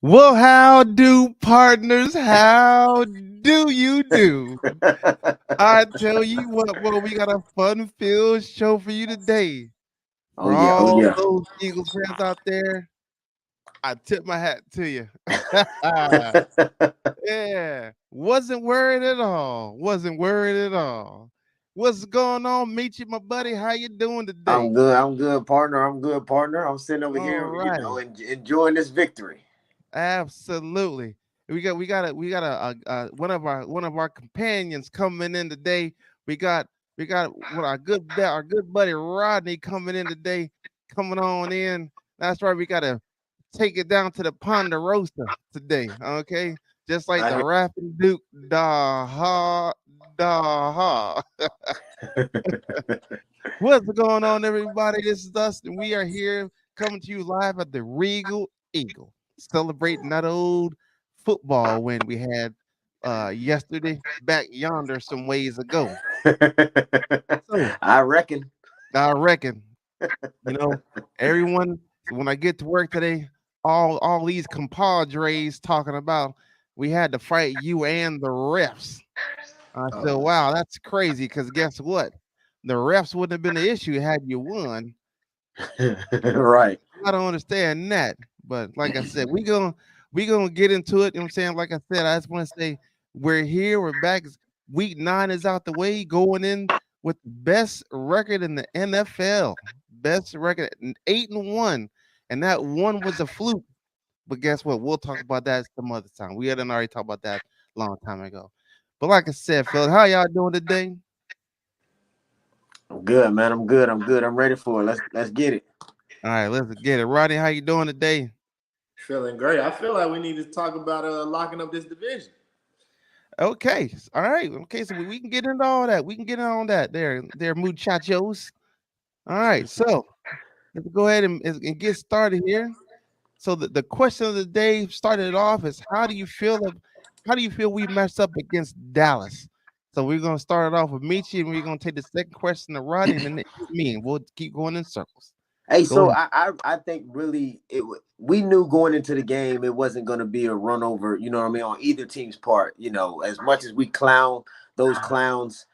Well, how do partners? How do you do? I tell you what, boy, we got a fun-filled show for you today. Oh For yeah, oh all yeah. those Eagles fans out there, I tip my hat to you. Yeah, wasn't worried at all. Wasn't worried at all. What's going on, Meechy, my buddy? How you doing I'm today? good. I'm good, partner. I'm good, partner. I'm sitting over All here, righty. enjoying this victory. Absolutely. We got one of our companions coming in today. We got we got what our good buddy Rodney coming in today, coming on in. That's right. We gotta take it down to the Ponderosa today. Okay. Just like I the rapping Duke. Da ha da ha. What's going on, everybody? This is us, and we are here coming to you live at the Regal Eagle, celebrating that old football win we had yesterday back yonder some ways ago. So I reckon. I reckon, you know, everyone when I get to work today, all these compadres talking about we had to fight you and the refs. I said, Uh, wow, that's crazy because guess what? The refs wouldn't have been the issue had you won. right. I don't understand that. But like I said, we gonna get into it. You know what I'm saying? Like I said, I just want to say we're here, we're back. Week 9 is out the way, going in with the best record in the NFL. Best record 8-1. And that one was a fluke. But guess what? We'll talk about that some other time. We hadn't already talked about that a long time ago. But like I said, Phil, how y'all doing today? I'm good, man. I'm good. I'm good. I'm ready for it. Let's get it. All right, let's get it. Rodney, how you doing today? Feeling great. I feel like we need to talk about locking up this division. Okay. All right. Okay. So we can get into all that. We can get on that. There, muchachos. All right. So let's go ahead and get started here. So the question of the day started off is how do you feel we messed up against Dallas? So we're gonna start it off with Michi and we're gonna take the second question to Rodney and then me, and we'll keep going in circles. Hey, Go so ahead. I think really we knew going into the game it wasn't going to be a run over, you know what I mean, on either team's part. You know, as much as we clown those clowns,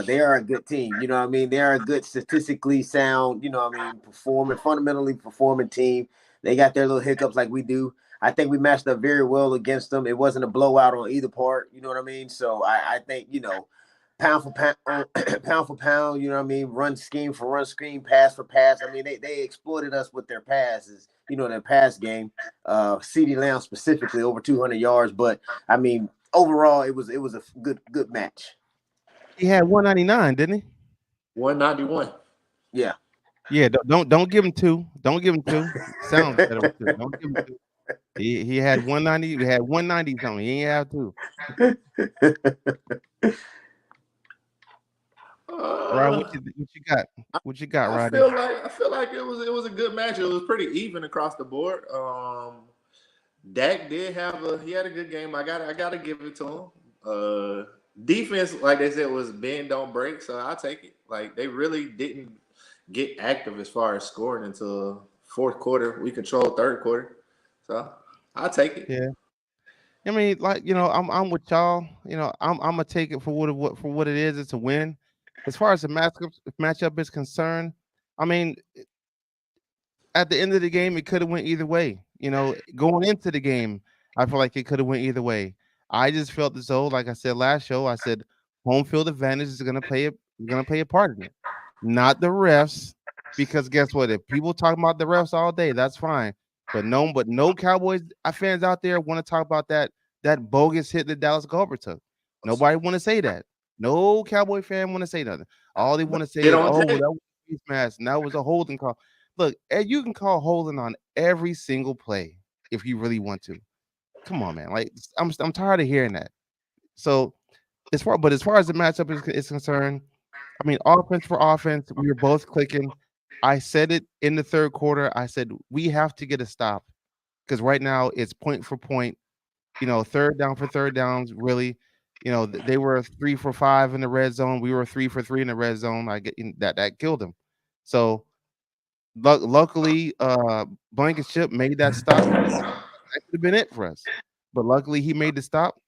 they are a good team. You know what I mean? They are a good statistically sound, you know what I mean, fundamentally performing team. They got their little hiccups like we do. I think we matched up very well against them. It wasn't a blowout on either part. You know what I mean? So I think pound for pound, pound for pound, you know what I mean? Run scheme for run scheme, pass for pass. I mean, they exploited us with their passes, their pass game. CD Lamb specifically over 200 yards, but I mean, overall, it was a good match. He had 199, didn't he? 191. Yeah. Yeah, don't give him two. Don't give him two. Sounds better with two. Don't give him two. He had 190. He had 190 something. He ain't have two. Rod, Uh, what you got? What you got, I Rodney? feel like it was a good match. It was pretty even across the board. Dak did have he had a good game. I gotta give it to him. Defense, like they said, was bend don't break, so I'll take it. Like they really didn't get active as far as scoring until fourth quarter. We controlled third quarter, so I'll take it. Yeah. I mean, like I'm with y'all. I'm gonna take it for what it is. It's a win. As far as the matchup is concerned, I mean, at the end of the game, it could have went either way. Going into the game, I feel like it could have went either way. I just felt as though, like I said last show, I said home field advantage is gonna play a part in it, not the refs. Because guess what? If people talk about the refs all day, that's fine. But no Cowboys fans out there want to talk about that bogus hit that Dallas Goldberg took. Nobody want to say that. No Cowboy fan want to say nothing. All they want to say Get is, on "Oh, tape. that was a face mask, and that was a holding call." Look, you can call holding on every single play if you really want to. Come on, man. Like I'm tired of hearing that. So as far as the matchup is concerned, I mean, offense for offense, we were both clicking. I said it in the third quarter. I said we have to get a stop because right now it's point for point. Third down for third downs. Really, they were 3 for 5 in the red zone. We were 3 for 3 in the red zone. I get that killed them. So luckily, Blankenship made that stop. That could have been it for us. But luckily, he made the stop.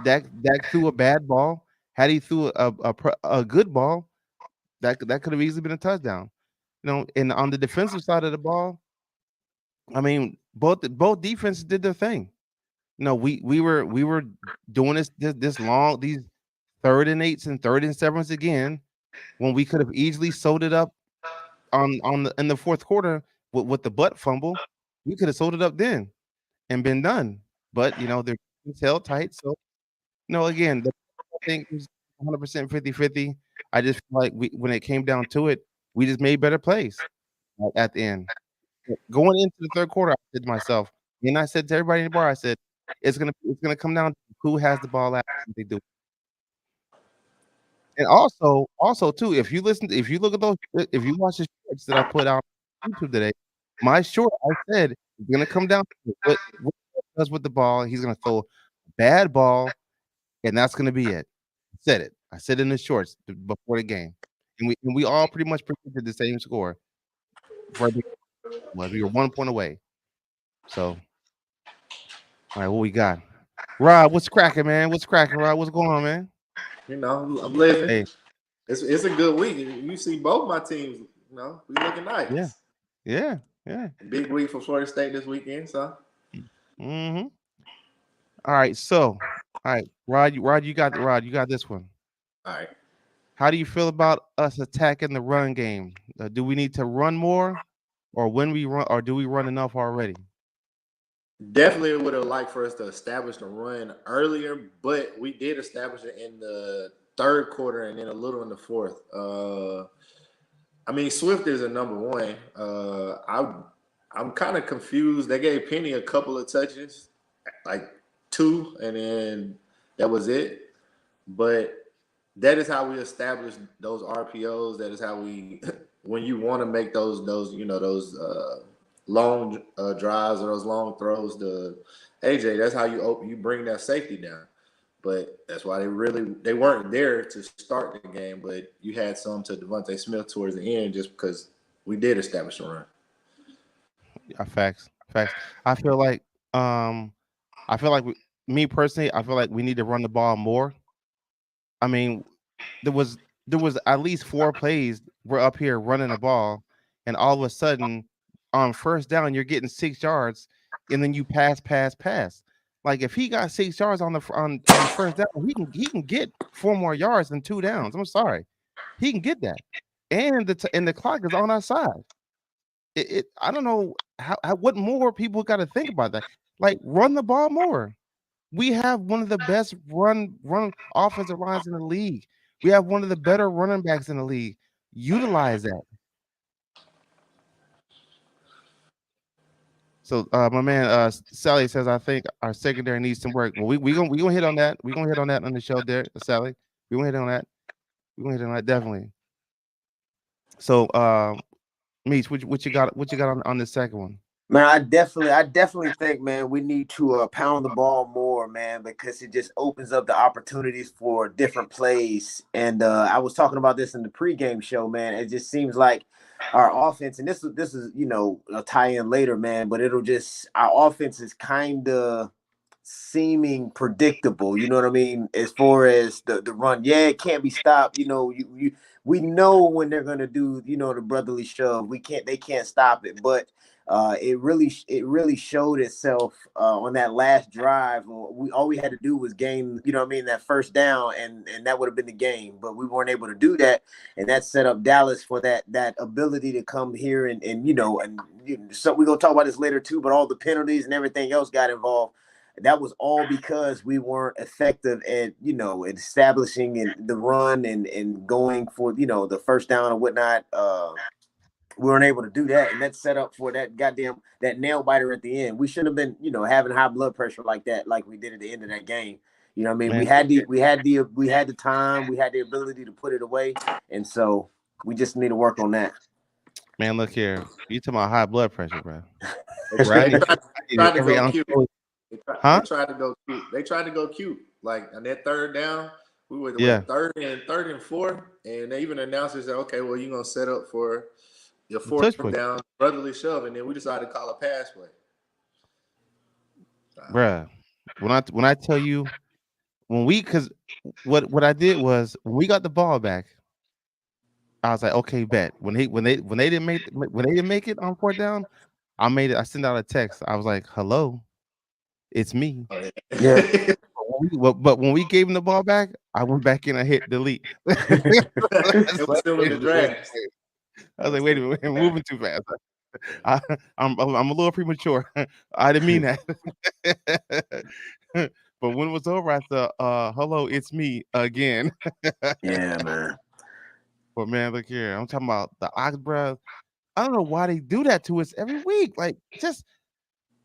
Dak threw a bad ball. Had he threw a good ball, that could have easily been a touchdown. And on the defensive side of the ball, I mean, both defenses did their thing. We were doing this long these 3rd and 8s and 3rd and 7s again when we could have easily sold it up in the fourth quarter with the butt fumble. We could have sold it up then and been done. But they're held tight. So again, I think it was 100% 50-50. I just feel like when it came down to it, we just made better plays at the end. Going into the third quarter, I said to myself, and I said to everybody in the bar, I said, it's gonna come down to who has the ball at they do. And also too, if you look at those, if you watch the shorts that I put out on YouTube today, my short, I said it's gonna come down to what he does with the ball. He's gonna throw a bad ball, and that's gonna be it. I said it. I said it in the shorts before the game, and we all pretty much predicted the same score. For we were 1 point away. So, all right, what we got? Rob, what's cracking, man? What's cracking, Rob? What's going on, man? I'm living. Hey, It's a good week. You see both my teams, we looking yeah, nice. yeah. Big week for Florida State this weekend, so. Mm-hmm. All right, so, all right, Rod, you got this one. All right. How do you feel about us attacking the run game? Do we need to run more, or when we run, or do we run enough already? Definitely would have liked for us to establish the run earlier, but we did establish it in the third quarter and then a little in the fourth. Swift is a number one. I'm kind of confused. They gave Penny a couple of touches, like 2, and then that was it. But that is how we establish those RPOs. That is how we, when you want to make those long drives or those long throws to AJ, that's how you bring that safety down. But that's why they weren't there to start the game, but you had some to Devontae Smith towards the end just because we did establish a run. Yeah, facts. I feel like me personally, I feel like we need to run the ball more. I mean, there was at least 4 plays we're up here running the ball, and all of a sudden on first down you're getting 6 yards, and then you pass. Like if he got 6 yards on first down, he can get 4 more yards than 2 downs. I'm sorry, he can get that, and the clock is on our side. I don't know what more people got to think about that. Like run the ball more. We have one of the best run offensive lines in the league. We have one of the better running backs in the league. Utilize that. So my man Sally says, I think our secondary needs some work. Well, we gonna hit on that. We're gonna hit on that on the show there, Sally. We're gonna hit on that. Definitely. So Meech, what you got on the second one? Man, I definitely think, man, we need to pound the ball more, man, because it just opens up the opportunities for different plays. And I was talking about this in the pregame show, man. It just seems like our offense, and this is a tie-in later, man, but our offense is kind of seeming predictable. You know what I mean? As far as the run, yeah, it can't be stopped. We know when they're gonna do the brotherly shove. They can't stop it, but it really showed itself on that last drive. All we had to do was gain, that first down, and that would have been the game. But we weren't able to do that, and that set up Dallas for that ability to come here and so we're gonna talk about this later too. But all the penalties and everything else got involved. That was all because we weren't effective at establishing the run and going for the first down and whatnot. We weren't able to do that, and that set up for that nail biter at the end. We shouldn't have been having high blood pressure like that, like we did at the end of that game. You know what I mean? Man. We had the time, we had the ability to put it away, and so we just need to work on that. Man, look here, you talking about high blood pressure, bro? Right? They tried to go cute. Huh? They tried to go cute. They tried to go cute. Like on that third down, we were third and 4, and they even announced it said, okay, well, you're gonna set up for your fourth down, brotherly shove, and then we decided to call a pass play. bruh. When I tell you because what I did was when we got the ball back, I was like, okay, bet. When they didn't make it on fourth down, I made it. I sent out a text. I was like, hello, it's me. Oh, Yeah. yeah. But when we gave him the ball back, I went back in and hit delete. I It was was like, still in the draft. wait a minute, we're moving too fast. I'm a little premature. I didn't mean that. But when it was over, I said, hello, it's me again. Yeah, man. But man, look here. I'm talking about the ox, bro. I don't know why they do that to us every week. Like, just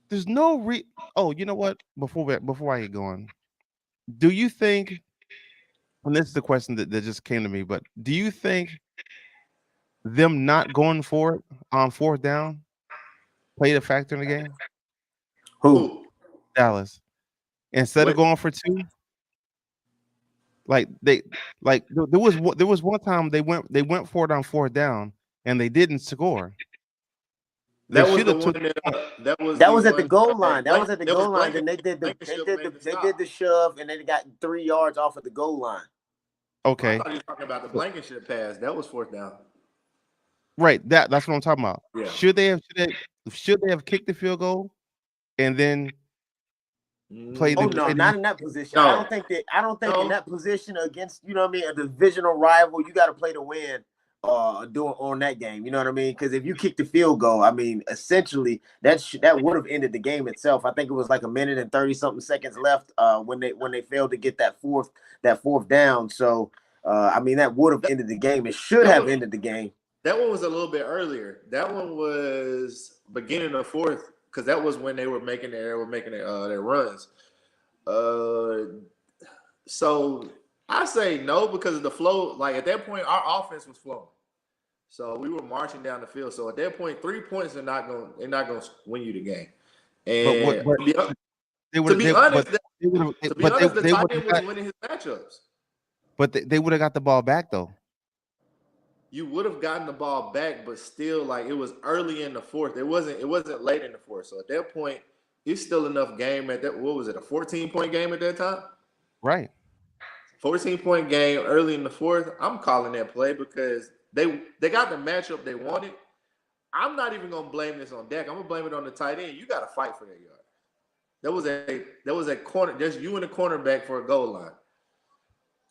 there's no Oh, you know what? Before I get going, do you think? And this is the question that just came to me. But do you think them not going for it on fourth down played a factor in the game? Who? Who? Dallas, instead of What? going for two, like there was one time they went for it on fourth down and they didn't score. They That was should the have one took the that point. that was That the was at the one goal line. That was at the that was goal line. Then Blankenship made the they stop. did the shove and they got 3 yards off of the goal line. I Okay, thought you were talking about the Blankenship pass. That was fourth down. right. That's what I'm talking about. Yeah. Should they have kicked the field goal and then played Oh the Mm, no, play not the in that position. no, I don't think in no. that position against, you know what I mean, a divisional rival, you got to play to win doing on that game. You know what I mean? Because if you kick the field goal, I mean, essentially that would have ended the game itself. I think it was like a minute and 30 something seconds left when they failed to get that fourth down. So I mean that would have ended the game. It should have ended the game. That one was a little bit earlier. That one was beginning of fourth because that was when they were making their runs. Uh, so I say no because of the flow. Like at that point, our offense was flowing, so we were marching down the field. So at that point, 3 points are not going. They're not going to win you the game. but what And but they to would be they honest, the they tight would end was winning his matchups. they would have got the ball back though. You would have gotten the ball back, but still, like it was early in the fourth. It wasn't late in the fourth. So at that point, it's still enough game at that. What was it? A 14-point game at that time? Right. 14-point game early in the fourth. I'm calling that play because they got the matchup they wanted. I'm not even gonna blame this on Dak. I'm gonna blame it on the tight end. You got to fight for that yard. That was a corner. Just you and the cornerback for a goal line.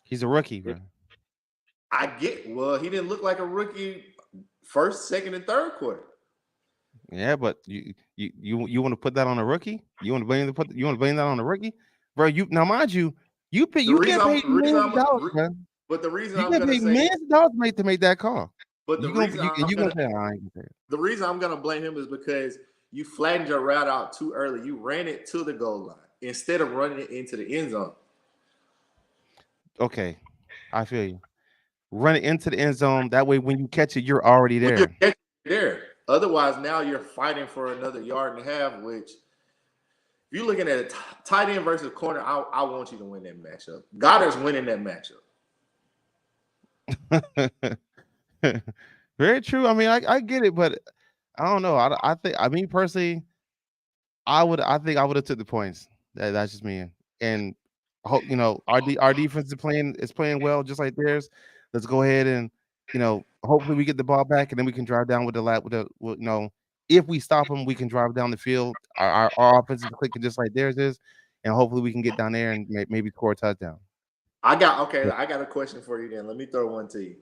He's a rookie, bro. Well, he didn't look like a rookie first, second, and third quarter. Yeah, but you want to put that on a rookie? You want to blame that on a rookie, bro? You now, mind you, you get paid millions of dollars, bro. But the reason You I'm get gonna paid say, millions of dollars to make that call. but the reason You gonna say I ain't gonna say it. the reason I'm gonna blame him is because you flattened your route out too early. You ran it to the goal line instead of running it into the end zone. Okay, I feel you. Run it into the end zone. That way, when you catch it, you're already When there. you're there. Otherwise, now you're fighting for another yard and a half. Which, if you're looking at a tight end versus corner, I want you to win that matchup. Goddard's winning that matchup. Very true. I mean, I get it, but I don't know. I think I mean personally, I think I would have took the points. That's just me. And hope our defense is playing well, just like theirs. Let's go ahead and hopefully we get the ball back and then we can drive down with the lap if we stop them, we can drive down the field. Our offensive clicking just like theirs is, and hopefully we can get down there and maybe score a touchdown. I got a question for you then. Let me throw one to you.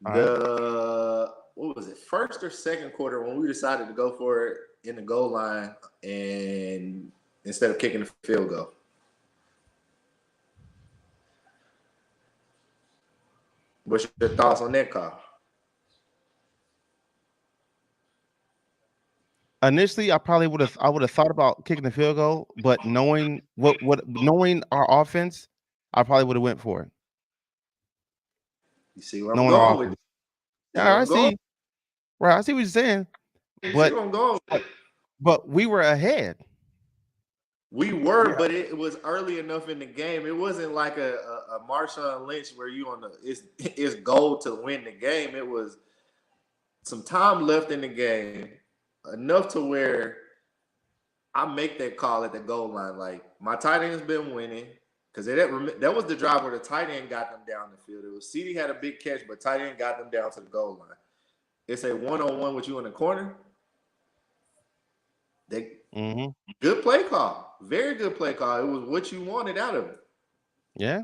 What was it, first or second quarter when we decided to go for it in the goal line and instead of kicking the field goal? What's your thoughts on that call? Initially, I would have thought about kicking the field goal, but knowing knowing our offense, I probably would have went for it. You see where I'm Knowing our going with offense. it. Yeah, I see. Right, I see what you're saying. You see where I'm going with it. But we were ahead. We were, but it was early enough in the game. It wasn't like a Marshawn Lynch where you it's goal to win the game. It was some time left in the game, enough to where I make that call at the goal line. Like my tight end's been winning because that was the drive where the tight end got them down the field. It was CD had a big catch, but tight end got them down to the goal line. It's a 1-on-1 with you in the corner. Good play call, very good play call. It was what you wanted out of it. Yeah.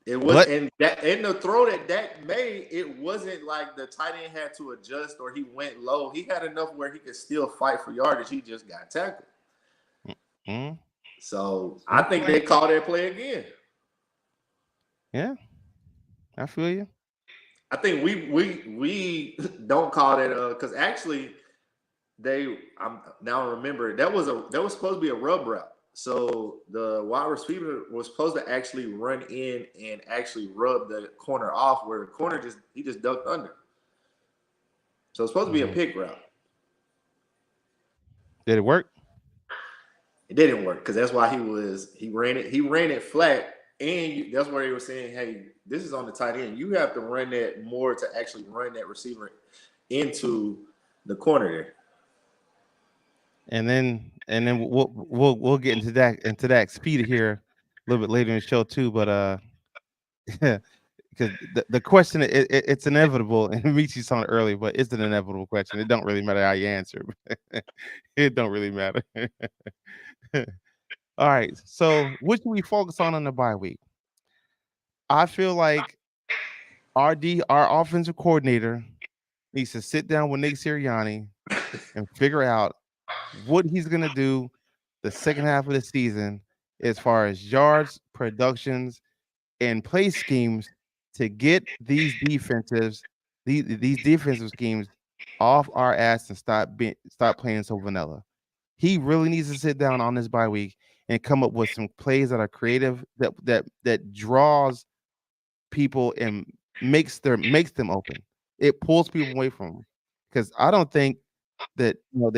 It was, and the throw that Dak made, it wasn't like the tight end had to adjust or he went low. He had enough where he could still fight for yardage. He just got tackled. So I think they call that play again. Yeah, I feel you. I think we don't call that because actually I'm now remember that was supposed to be a rub route. So the wide receiver was supposed to actually run in and actually rub the corner off, where the corner just ducked under. So it's supposed to be a pick route. Did it work? It didn't work because that's why he ran it flat, and that's where he was saying, hey, this is on the tight end. You have to run that more to actually run that receiver into the corner there. And then we'll get into that speed here a little bit later in the show too. But because the question it's inevitable, and Michi saw it earlier, but it's an inevitable question. It don't really matter how you answer. It don't really matter. All right. So what should we focus on the bye week? I feel like our offensive coordinator needs to sit down with Nick Sirianni and figure out what he's gonna do the second half of the season as far as yards, productions, and play schemes to get these defensive schemes off our ass and stop playing so vanilla. He really needs to sit down on this bye week and come up with some plays that are creative, that draws people and makes them open. It pulls people away from him, because I don't think that that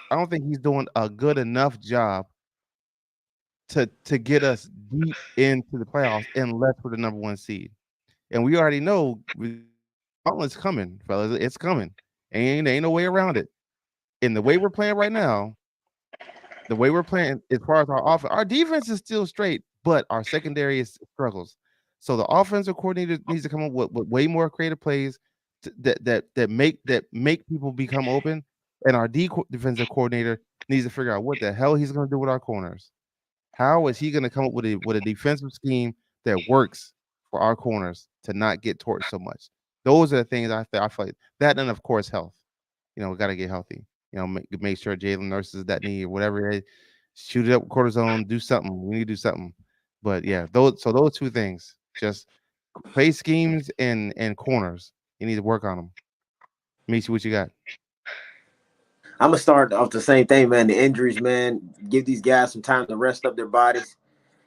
I don't think he's doing a good enough job to get us deep into the playoffs unless we're the number 1 seed. And we already know it's coming, fellas. It's coming. Ain't no way around it. And the way we're playing right now, the way we're playing as far as our offense, our defense is still straight, but our secondary struggles. So the offensive coordinator needs to come up with way more creative plays that make people become open, and our defensive coordinator needs to figure out what the hell he's going to do with our corners. How is he going to come up with a defensive scheme that works for our corners to not get torched so much? Those are the things I feel like that, and of course health. We got to get healthy. Make sure Jalen nurses that knee or whatever it is. Shoot it up with cortisone. Do something. We need to do something. But yeah, those 2 things, just play schemes and corners. You need to work on them. Michi, what you got? I'm gonna start off the same thing, man. The injuries, man. Give these guys some time to rest up their bodies.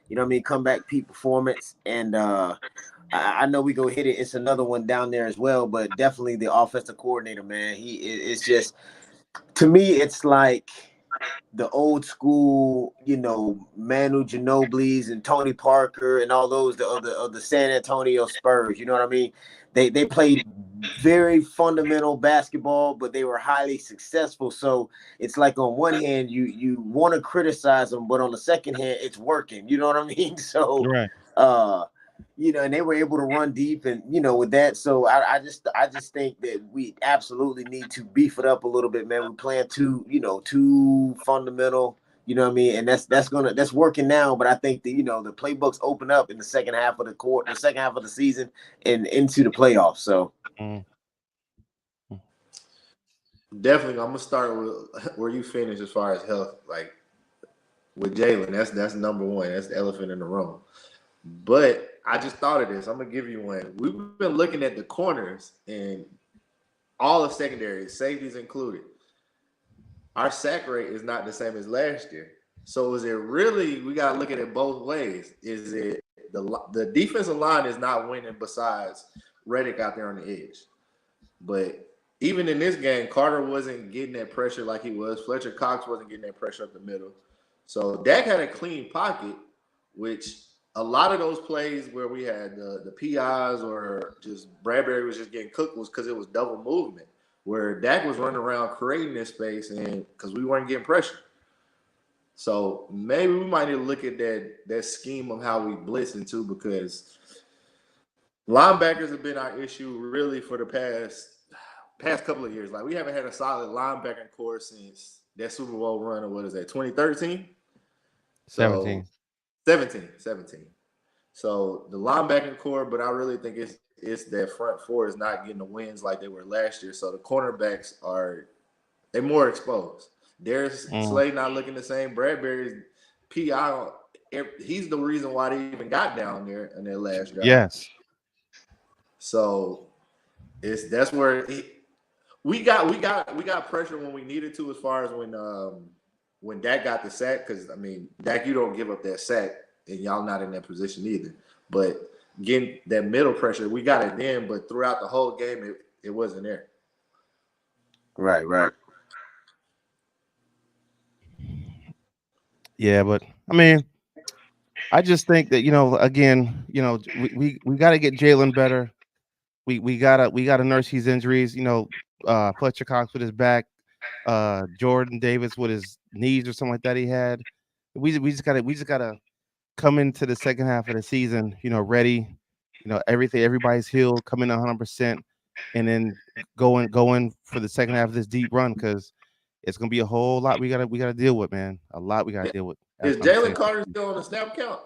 You know what I mean? Come back, peak performance, and I know we go hit it. It's another one down there as well, but definitely the offensive coordinator, man. It's just, to me, it's like the old school, Manu Ginobili's and Tony Parker and all those of the San Antonio Spurs. You know what I mean? They played very fundamental basketball, but they were highly successful. So it's like on one hand you want to criticize them, but on the second hand it's working. You know what I mean? So Right. And they were able to run deep and, with that. So I just think that we absolutely need to beef it up a little bit, man. We're playing too fundamental, you know what I mean? And that's working now. But I think that, the playbooks open up in the second half of the second half of the season and into the playoffs. So definitely, I'm gonna start with where you finish as far as health, like with Jalen. That's number 1. That's the elephant in the room. But I just thought of this. I'm gonna give you one. We've been looking at the corners and all of secondary, safeties included. Our sack rate is not the same as last year. So is it really? We gotta look at it both ways. Is it the defensive line is not winning besides Reddick out there on the edge? But even in this game, Carter wasn't getting that pressure like he was. Fletcher Cox wasn't getting that pressure up the middle. So Dak had a clean pocket, which a lot of those plays where we had the PIs or just Bradbury was just getting cooked was because it was double movement. where Dak was running around creating this space, and because we weren't getting pressure. So maybe we might need to look at that scheme of how we blitz into, because linebackers have been our issue really for the past couple of years. Like, we haven't had a solid linebacking core since that Super Bowl run of, what is that, 2013? 17. 17. So the linebacking core, but I really think it's that front four is not getting the wins like they were last year. So the cornerbacks they're more exposed. There's Slay not looking the same. Bradbury's PI, he's the reason why they even got down there in their last drive. Yes. So that's where we got pressure when we needed to, as far as when Dak got the sack, because I mean, Dak, you don't give up that sack, and y'all not in that position either. But getting that middle pressure, we got it then, but throughout the whole game, it wasn't there. Right. Yeah, but I mean, I just think that, again, we got to get Jalen better. We gotta nurse his injuries. Fletcher Cox with his back, Jordan Davis with his knees or something like that he had. We just gotta come into the second half of the season, ready. Everybody's healed, come in 100%, and then going for the second half of this deep run, because it's gonna be a whole lot we gotta deal with, man. A lot we gotta deal with. Is Jalen Carter still on the snap count?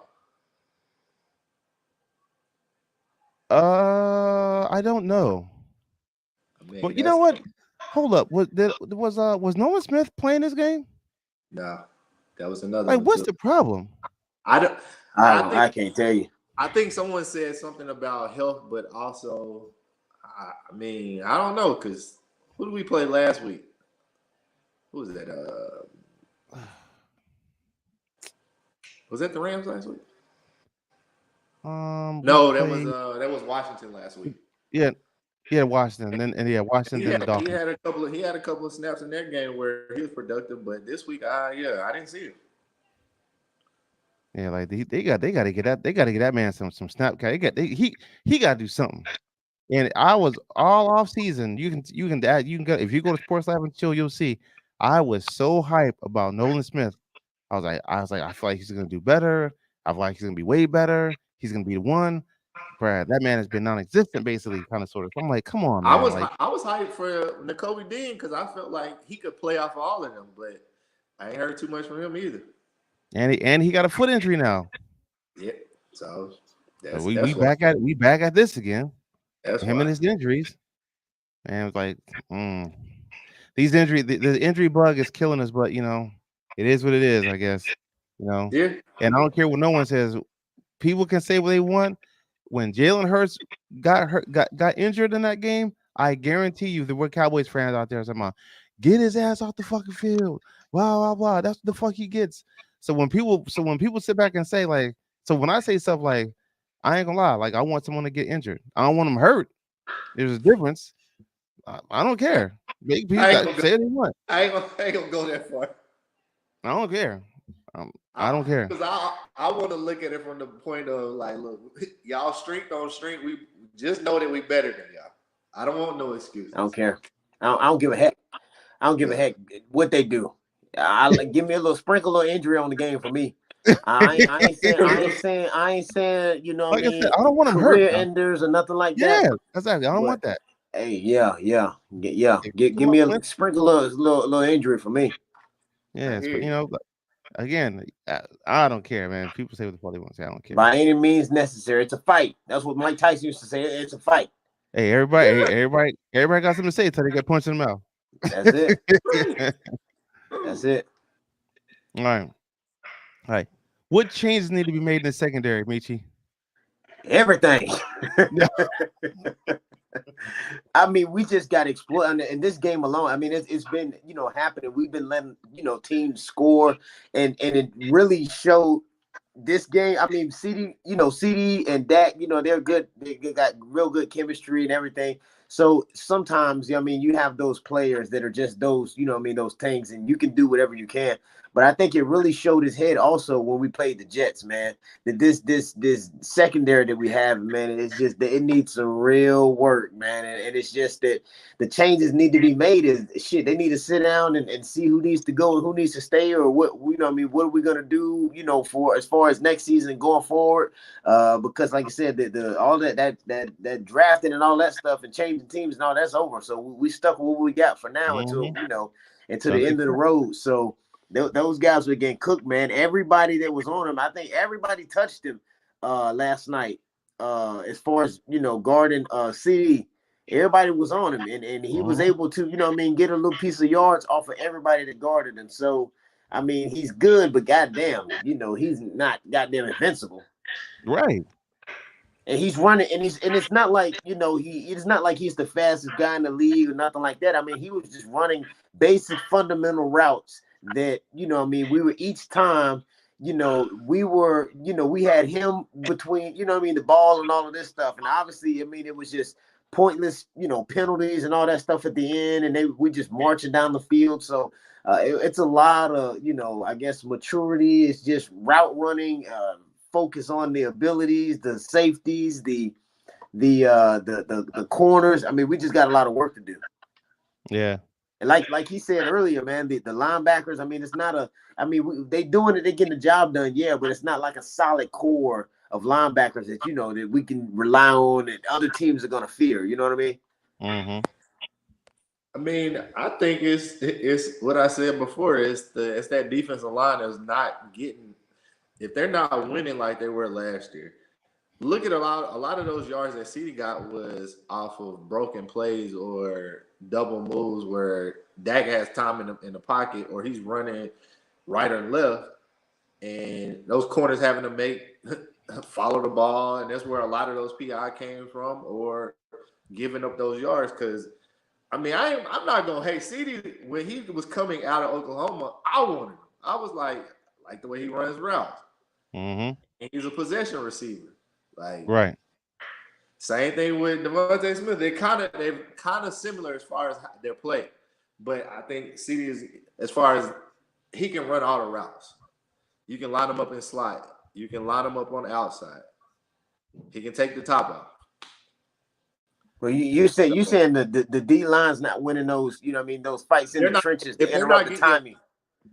I don't know. Well, you know what? Hold up. Was Nolan Smith playing this game? No, that was another. Like, what's the problem? I can't tell you. I think someone said something about health, but also, I mean, I don't know, because who did we play last week? Who was that? Was that the Rams last week? No, that was Washington last week. Yeah, Washington. Washington. Then the Dolphins. He had a couple of snaps in that game where he was productive, but this week, I didn't see it. Yeah, like they got to get that man some snap count. He got to do something. And I was all off season. You can go if you go to Sports Lab and Chill, you'll see. I was so hyped about Nolan Smith. I was like, I feel like he's gonna do better. I feel like he's gonna be way better. He's gonna be the one. Brad, that man has been non-existent, basically, kind of sort of. So I'm like, come on, man. I was hyped for Nakobe Dean, because I felt like he could play off of all of them, but I ain't heard too much from him either. And he got a foot injury now. Yeah, so we back at this again. That's him and his injuries. And it was like, these injuries, the injury bug is killing us, but it is what it is, I guess. Yeah. And I don't care what no one says. People can say what they want. When Jalen Hurts got injured in that game, I guarantee you there were Cowboys fans out there saying, "Get his ass off the fucking field." Blah blah blah. That's what the fuck he gets. So when people sit back and say, like, so when I say stuff like, I ain't gonna lie, like, I want someone to get injured. I don't want them hurt. There's a difference. I don't care. Say what they want. I ain't gonna go that far. I don't care. I don't care. Because I want to look at it from the point of, like, look, y'all strength on strength. We just know that we better than y'all. I don't want no excuses. I don't care. I don't give a heck. I don't give a heck what they do. Give me a little sprinkle of injury on the game for me. I ain't saying, like I said, I don't want them hurt. Career enders or nothing like that. Yeah, exactly. I don't want that. Hey, yeah. Give me a sprinkle of little injury for me. Yes, but again, I don't care, man. People say what the fuck they want to say. I don't care. By any means necessary. It's a fight. That's what Mike Tyson used to say. It's a fight. Hey, everybody got something to say until they get punched in the mouth. That's it. That's it. All right. What changes need to be made in the secondary, Michi? Everything. I mean, we just got exploited in this game alone. I mean, it's been happening. We've been letting teams score, and it really showed this game. I mean, CD and Dak, they're good. They got real good chemistry and everything. So sometimes, I mean, you have those players that are just those, you know what I mean, those things, and you can do whatever you can. But I think it really showed his head also when we played the Jets, man. That this secondary that we have, man, it's just that it needs some real work, man. And it's just that the changes need to be made. Is shit, they need to sit down and see who needs to go and who needs to stay, or what, you know what I mean, what are we gonna do, you know, for as far as next season going forward. Because like I said, the all that drafting and all that stuff and changing teams and all that's over. So we stuck with what we got for now until, you know, until the end of the road. So those guys were getting cooked, man. Everybody that was on him, I think everybody touched him last night. As far as, you know, guarding CD, everybody was on him, and he was able to, you know what I mean, get a little piece of yards off of everybody that guarded him. So I mean, he's good, but goddamn, you know, he's not goddamn invincible. Right. And he's running, and it's not like, you know, it's not like he's the fastest guy in the league or nothing like that. I mean, he was just running basic fundamental routes that, you know, I mean, we were each time, you know, we had him between, you know, I mean, the ball and all of this stuff. And obviously, I mean, it was just pointless, you know, penalties and all that stuff at the end, and we just marching down the field. So it's a lot of, you know, I guess maturity. It's just route running, focus on the abilities, the safeties, the corners. I mean, we just got a lot of work to do. Yeah. And like he said earlier, man, the linebackers, I mean, it's not a, I mean, they doing it, they getting the job done, yeah, but it's not like a solid core of linebackers that, you know, that we can rely on and other teams are gonna fear. You know what I mean? Mm-hmm. I mean, I think it's what I said before. It's that defensive line that's not getting, if they're not winning like they were last year. Look at a lot of those yards that CD got was off of broken plays or double moves where Dak has time in the pocket, or he's running right or left, and those corners having to follow the ball, and that's where a lot of those PI came from, or giving up those yards. Because I mean, I'm not gonna hate CD. When he was coming out of Oklahoma, I wanted him. I was like the way he runs routes. Mm-hmm. And he's a possession receiver. Like, right. Same thing with Devontae Smith. They're kind of similar as far as their play, but I think CD is, as far as he can run all the routes. You can line him up and slide. You can line him up on the outside. He can take the top off. Well, you saying the D line's not winning those, you know what I mean, those fights in the trenches to interrupt the timing.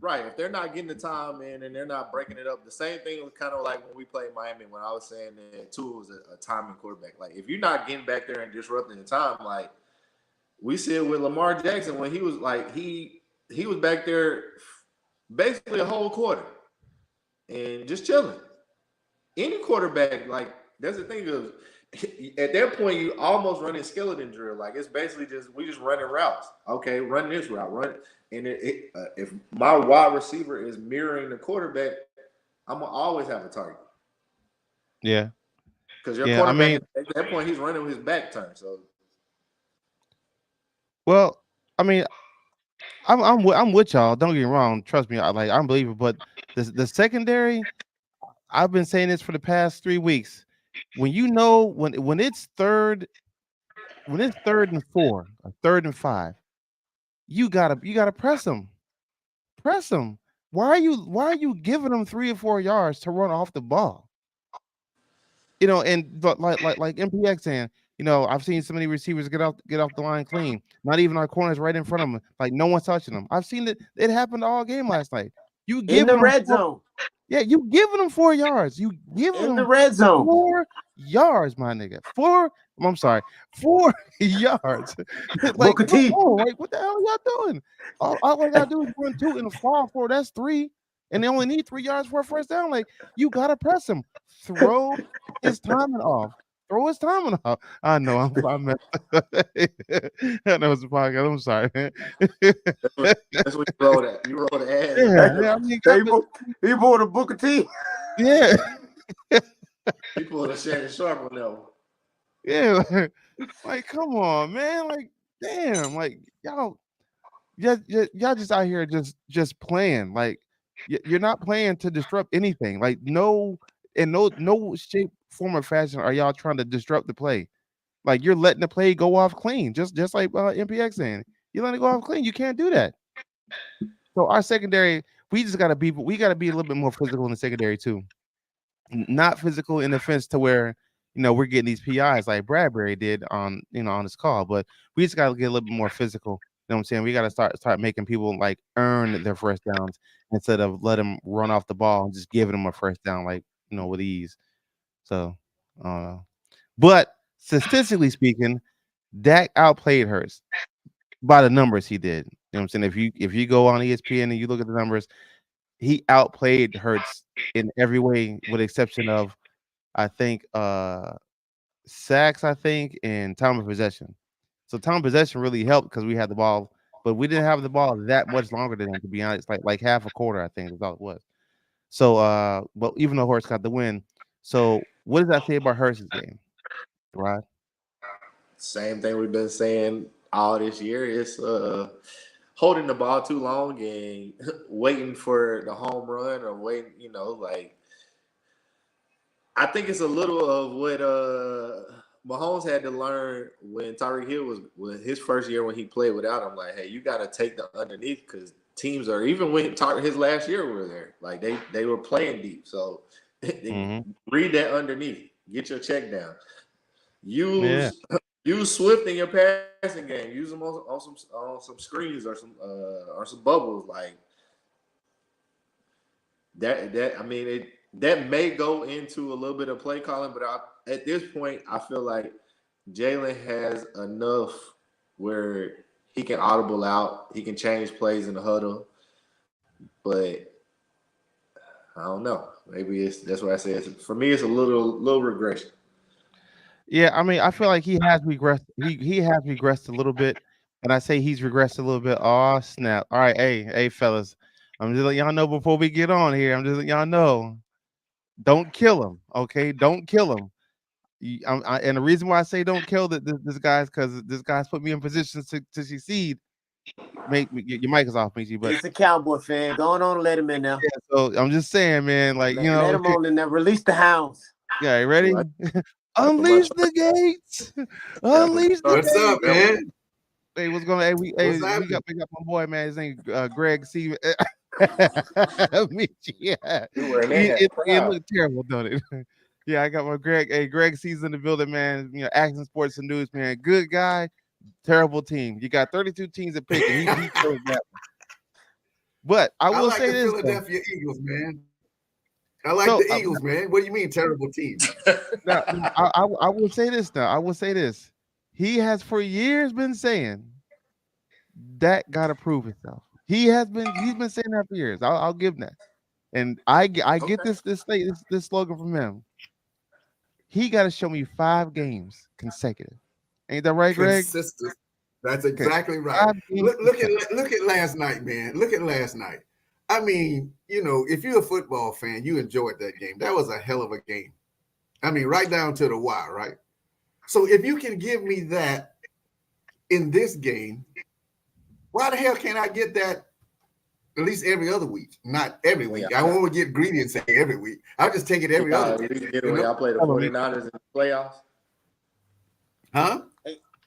Right. If they're not getting the time in and they're not breaking it up, the same thing was kind of like when we played Miami, when I was saying that Tua was a timing quarterback. Like, if you're not getting back there and disrupting the time, like we said with Lamar Jackson, when he was like, he was back there basically a whole quarter and just chilling. Any quarterback, like, that's the thing of, at that point, you almost running skeleton drill. Like, it's basically we just running routes. Okay, run this route, run. And if my wide receiver is mirroring the quarterback, I'm gonna always have a target. Yeah. Because your quarterback, I mean, at that point, he's running with his back turned. So, well, I mean, I'm with y'all. Don't get me wrong. Trust me, I'm unbelievable. But the secondary, I've been saying this for the past 3 weeks. When you know when it's third and 4, or third and 5, you gotta press them. Press them. Why are you giving them 3 or 4 yards to run off the ball? You know, and but like MPX saying, you know, I've seen so many receivers get off the line clean. Not even our corners right in front of them. Like, no one's touching them. I've seen it happened all game last night. You in the red zone. Yeah, you giving them 4 yards. You giving them in the red zone 4 yards, my nigga. 4 yards. Like, Booker T. Like, what the hell are y'all doing? All I gotta do is run 2 and fall 4. That's 3, and they only need 3 yards for a first down. Like, you gotta press him. Throw his timing off. Throw his timing off. I know I'm I know it's a podcast. I'm sorry, man. that's what you rolled at. You rolled the ad. Yeah, I mean, he bought a Booker T. Yeah. He pulled a Shannon Sharp on that one. Yeah, like, come on, man. Like, damn, like, y'all just out here just playing. Like, you're not playing to disrupt anything. Like, no shape, form, or fashion are y'all trying to disrupt the play. Like you're letting the play go off clean, just like MPX saying. You let it go off clean. You can't do that. So our secondary, we gotta be a little bit more physical in the secondary too. Not physical in the sense to where we're getting these PIs like Bradbury did on this call, but we just gotta get a little bit more physical. You know what I'm saying? We gotta start making people like earn their first downs instead of let them run off the ball and just giving them a first down like with ease. So I don't know. But statistically speaking, Dak outplayed Hurts by the numbers he did. You know what I'm saying? If you go on ESPN and you look at the numbers, he outplayed Hurts in every way, with the exception of I think sacks, I think, and time of possession. So time of possession really helped because we had the ball, but we didn't have the ball that much longer than him, to be honest. Like half a quarter, I think that's all it was. So but even though Hurts got the win, so what does that say about Hurts' game, right? Same thing we've been saying all this year. It's holding the ball too long and waiting for the home run or waiting, like I think it's a little of what Mahomes had to learn when Tyreek Hill was his first year when he played without him. Like, hey, you got to take the underneath because teams are even when his last year were there. Like they were playing deep, so read that underneath. Get your check down. Use Swift in your passing game. Use them on some screens or some bubbles like that. I mean, that may go into a little bit of play calling, but at this point, I feel like Jalen has enough where he can audible out. He can change plays in the huddle, but I don't know. Maybe that's what I say. For me, it's a little regression. Yeah, I mean, I feel like he has regressed. He has regressed a little bit, and I say he's regressed a little bit. Oh snap! All right, hey, fellas, I'm just letting y'all know before we get on here. I'm just letting y'all know, don't kill him, okay? Don't kill him. And the reason why I say don't kill this guy's because this guy's put me in positions to succeed. Your mic is off, Michi, but It's a Cowboy fan. Go on, let him in now. yeah. So I'm just saying, man, like let him on in there. Release the hounds. Yeah, you ready? Unleash the gates. Unleash the What's gates. up, man? Hey, what's going on? What's We got my boy, man. His name Greg C. Yeah. It looked terrible, don't it? Yeah, I got my Greg. Hey, Greg C's in the building, man. Action Sports and News, man. Good guy, terrible team. You got 32 teams at pick, and he chose that one. But I will like say the this, Philadelphia Eagles, man. I like the Eagles, man. What do you mean, terrible team? Now, I will say this now. I will say this. He has for years been saying that got to prove himself. He's been saying that for years. I'll give him that. And I get this slogan from him. He got to show me 5 games consecutive. Ain't that right, Greg? Consistent. That's exactly right. Look at last night, man. Look at last night. I mean, if you're a football fan, you enjoyed that game. That was a hell of a game. I mean, right down to the wire, right? So if you can give me that in this game, why the hell can't I get that at least every other week? Not every week. I won't get greedy and say every week. I'll just take it every other week. When y'all play the 49ers in the playoffs? Huh?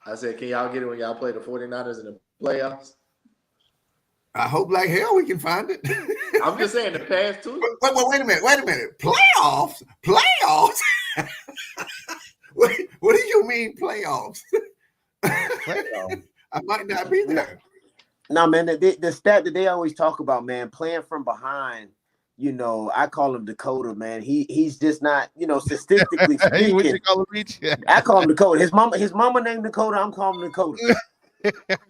I said, can y'all get it when y'all play the 49ers in the playoffs? I hope like hell we can find it. I'm just saying the past 2. Wait a minute. Playoffs? What do you mean playoffs? I might not be there. No, man, the stat that they always talk about, man, playing from behind, I call him Dakota, man. He's just not, statistically speaking. What you call him, I call him Dakota. His mama named Dakota. I'm calling him Dakota.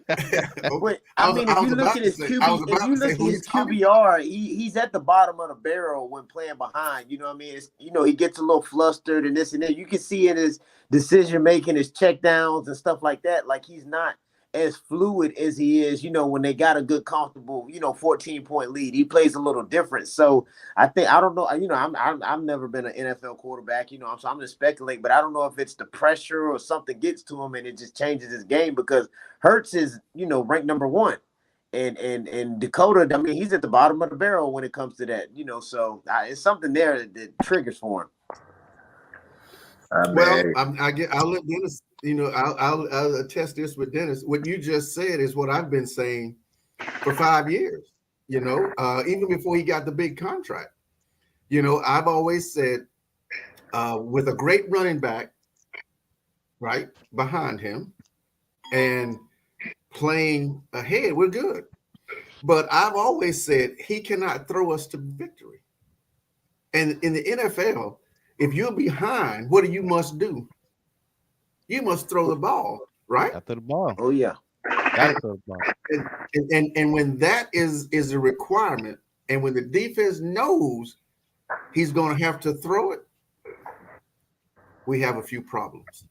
But I mean, if you look at his QBR, he's at the bottom of the barrel when playing behind. You know what I mean? It's, he gets a little flustered and this and that. You can see in his decision making, his check downs and stuff like that. Like he's not as fluid as he is, when they got a good, comfortable, 14-point lead. He plays a little different. So I don't know. I've never been an NFL quarterback, so I'm just speculating, but I don't know if it's the pressure or something gets to him and it just changes his game because Hurts is, ranked number 1. And Dakota, I mean, he's at the bottom of the barrel when it comes to that, so it's something there that triggers for him. Well, I'll let Dennis I'll attest this with Dennis. What you just said is what I've been saying for 5 years. Even before he got the big contract. I've always said, with a great running back, right behind him, and playing ahead, we're good. But I've always said he cannot throw us to victory. And in the NFL, if you're behind, what do you must do? You must throw the ball, right? Got to the ball. Oh yeah. Got to throw the ball. And when that is a requirement, and when the defense knows he's going to have to throw it, we have a few problems.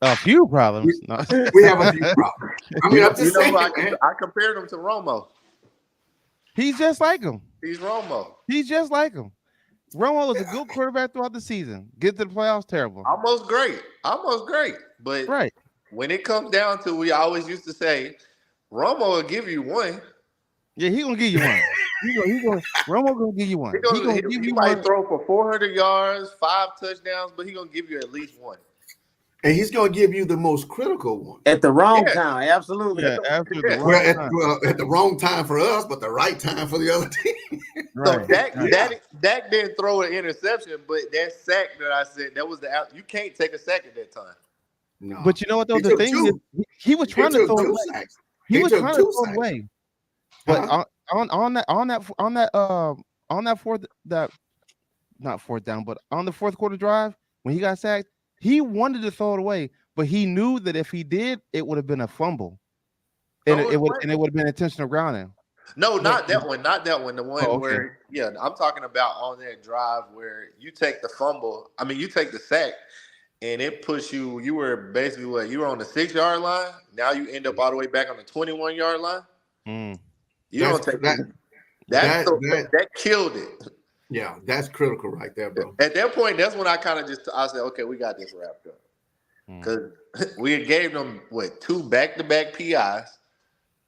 A few problems. No. We have a few problems. I mean, I'm just saying. I compared him to Romo. He's just like him. He's Romo. He's just like him. Romo was a good quarterback throughout the season. Get to the playoffs, terrible. Almost great. But right. When it comes down to, we always used to say, Romo will give you one. Yeah, he's gonna give you one. Romo gonna give you one. He might throw for 400 yards, 5 touchdowns, but he's gonna give you at least one. And he's going to give you the most critical one. At the wrong time, absolutely. Yeah, absolutely. At the wrong time for us, but the right time for the other team. Right. So Dak didn't throw an interception, but that sack that I said, that was you can't take a sack at that time. No. But you know what, though? The thing is, he was trying to throw it away. He was trying to throw it away. But on the fourth quarter drive, when he got sacked, he wanted to throw it away, but he knew that if he did, it would have been a fumble, and it would have been intentional grounding. No, not that one. Not that one. The one where, I'm talking about on that drive where you take the fumble. I mean, you take the sack, and it puts you. You were basically you were on the 6-yard line. Now you end up all the way back on the 21-yard line. You don't take that. That killed it. Yeah, that's critical right there, bro. At that point, that's when I kind of I said, okay, we got this wrapped up. Because we gave them 2 back-to-back PIs.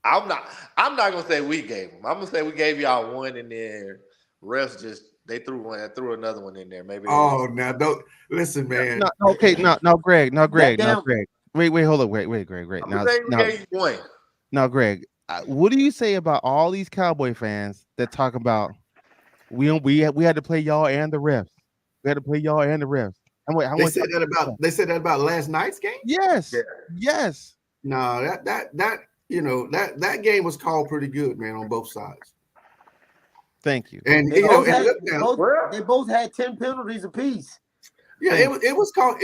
I'm not gonna say we gave them. I'm gonna say we gave y'all one, and then refs they threw another one in there. Maybe. Oh, now don't listen, man. No, Greg. Wait, hold up, wait, Greg. Now, we gave you one. Now, Greg, what do you say about all these Cowboy fans that talk about? We had to play y'all and the refs. We had to play y'all and the refs. They said that about last night's game? Yes. Yeah. Yes. No, that game was called pretty good, man, on both sides. Thank you. And they both had 10 penalties apiece. Yeah, it was called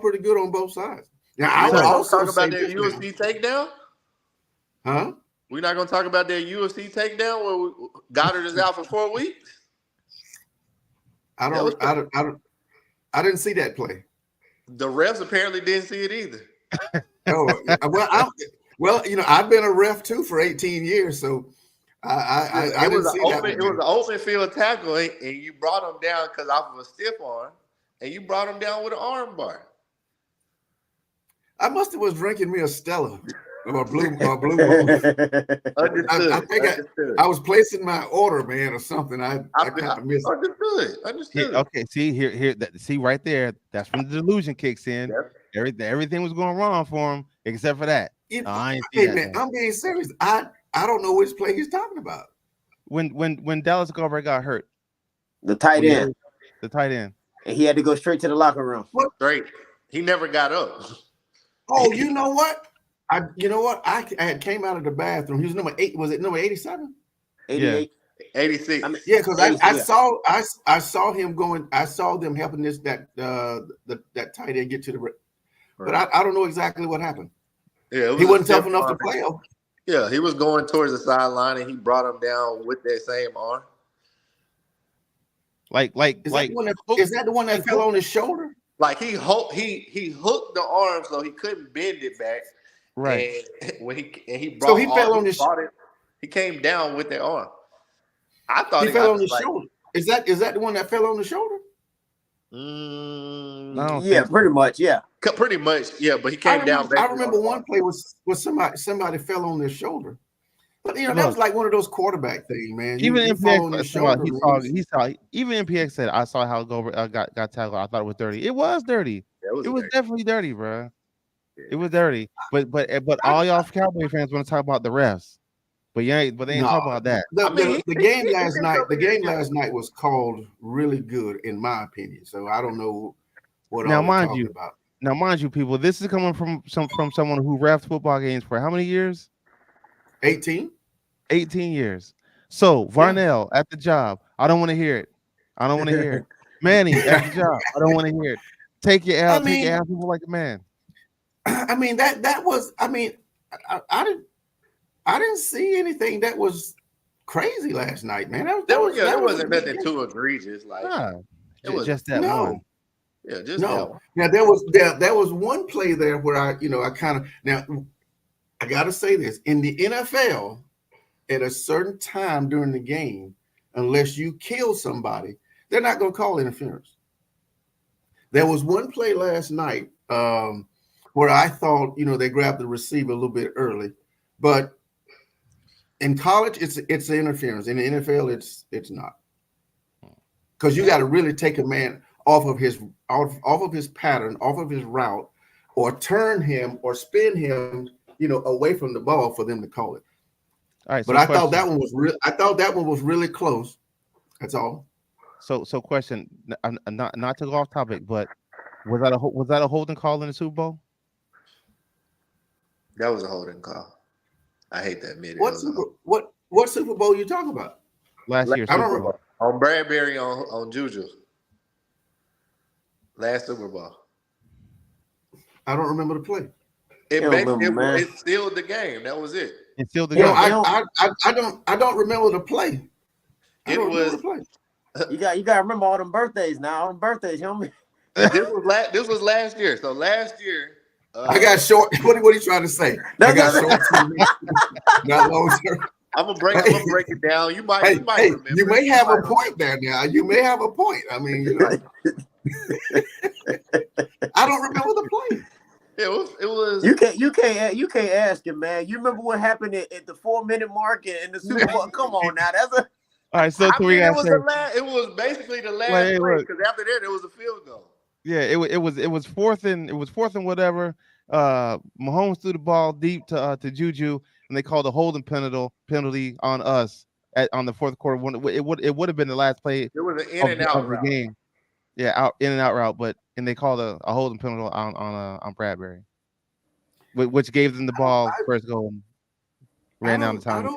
pretty good on both sides. Now I would also talk about that UFC takedown. Huh? We're not gonna talk about that UFC takedown where Goddard is out for 4 weeks. I didn't see that play. The refs apparently didn't see it either. I've been a ref too for 18 years, so I didn't see that. It was an open field tackle, and you brought him down because off of a stiff arm, and you brought him down with an arm bar. I must have was drinking me a Stella. Or blue moon. I think I was placing my order, man, or something. I kind of missed. Understood. Okay, see here. See right there. That's when the delusion kicks in. Yep. Everything was going wrong for him except for that. I'm being serious. I don't know which play he's talking about. When Dallas Goedert got hurt, the tight end, and he had to go straight to the locker room. What? Straight. He never got up. Oh, you know what? I had came out of the bathroom. He was number 8. Was it number 87? 88. 86. Because I saw him going. I saw them helping that tight end get to the. Right. But I don't know exactly what happened. Yeah, he wasn't tough enough to play him. Yeah, he was going towards the sideline, and he brought him down with that same arm. Is that the one that fell on his shoulder? Like he hooked the arm so he couldn't bend it back. Right. And when he fell on his shoulder. He came down with the arm. I thought he fell on his shoulder. Is that the one that fell on the shoulder? Yeah, pretty much. Yeah. Pretty much. Yeah, but he came down. I remember one play was somebody fell on their shoulder. But that was like one of those quarterback things, man. Even MPX said I saw how Goldberg got tackled. I thought it was dirty. It was dirty. It was definitely dirty, bro. It was dirty. But all y'all Cowboy fans want to talk about the refs. But they ain't talk about that. The game last night was called really good, in my opinion. So I don't know what all you're talking about. Now, mind you, people, this is coming from someone who refed football games for how many years? 18 years. So Varnell at the job. I don't want to hear it. Manny at the job. I don't want to hear it. Take your L. Take your L. People like a man. I mean that was. I mean, I didn't see anything that was crazy last night, man. There wasn't nothing too egregious. Like it was just that one. Yeah, just no. Now there was one play there where I kind of I gotta say this in the NFL at a certain time during the game, unless you kill somebody, they're not gonna call interference. There was one play last night where I thought they grabbed the receiver a little bit early, but in college it's interference. In the NFL, it's not, because you got to really take a man off of his pattern, off of his route, or turn him or spin him, away from the ball for them to call it. All right, but I thought that one was really close. That's all. So question, not to go off topic, but was that a holding call in the Super Bowl? That was a holding call. I hate to admit it. What Super Bowl you talking about? Last year, Super Bowl. On Bradbury on Juju. Last Super Bowl. I don't remember the play. It sealed the game. That was it. It sealed the game. I don't remember the play. You got to remember all them birthdays now. All them birthdays, homie. This was last year. So last year, I got short. What are you trying to say? I got short. Not long term. I'm gonna break it down. You might remember. You may have a point there now. You may have a point. I mean, I don't remember the play. It was. You can't ask him, man. You remember what happened at the 4-minute mark in the Super Bowl? Come on now, that's a. All right, so it was basically the last play, because after that it was a field goal. Yeah, it was fourth and whatever. Mahomes threw the ball deep to Juju, and they called a holding penalty on us on the fourth quarter. It would have been the last play. It was an in and out of the game. Yeah, in and out route, and they called a holding penalty on Bradbury, which gave them the ball first goal. Ran down the time.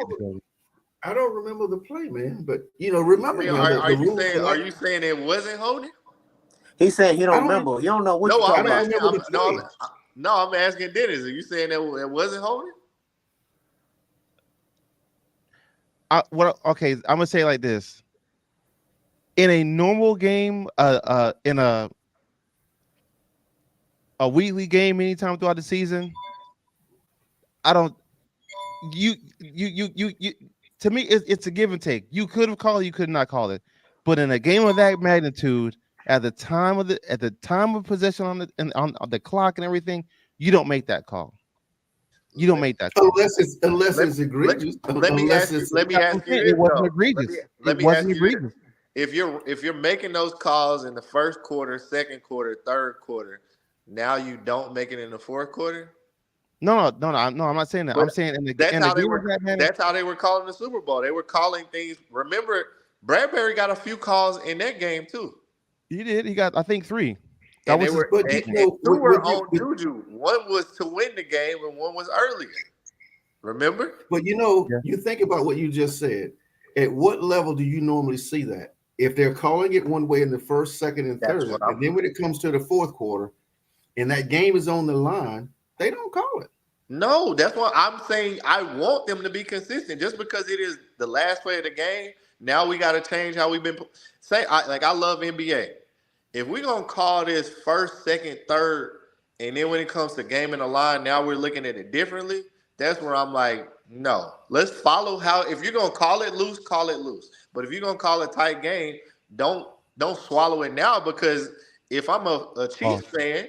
I don't remember the play, man. But remember. Are you saying it wasn't holding? He said he don't remember. You don't know what you're talking about. I'm asking Dennis. Are you saying that it wasn't holding? Okay, I'm gonna say it like this. In a normal game, in a weekly game, anytime throughout the season, I don't. You. To me, it's a give and take. You could have called it, you could not call it, but in a game of that magnitude, at the time of possession on the clock and everything, you don't make that call. You don't make that call. Unless it's egregious. Let me ask you. It wasn't egregious. It wasn't egregious. If you're making those calls in the first quarter, second quarter, third quarter, now you don't make it in the fourth quarter. No, I'm not saying that. I'm saying that's how they were calling the Super Bowl. They were calling things. Remember, Bradbury got a few calls in that game too. He did. He got, I think, 3. Two were on Juju. One was to win the game, and one was earlier. Remember? But you think about what you just said. At what level do you normally see that? If they're calling it one way in the first, second, and third, and then when it comes to the fourth quarter, and that game is on the line, they don't call it. No, that's why I'm saying I want them to be consistent. Just because it is the last play of the game, now we got to change how we've been. I love NBA. If we're going to call this first, second, third, and then when it comes to game in the line, now we're looking at it differently, that's where I'm like, no. Let's follow how – if you're going to call it loose, call it loose. But if you're going to call it tight game, don't swallow it now, because if I'm a Chiefs fan,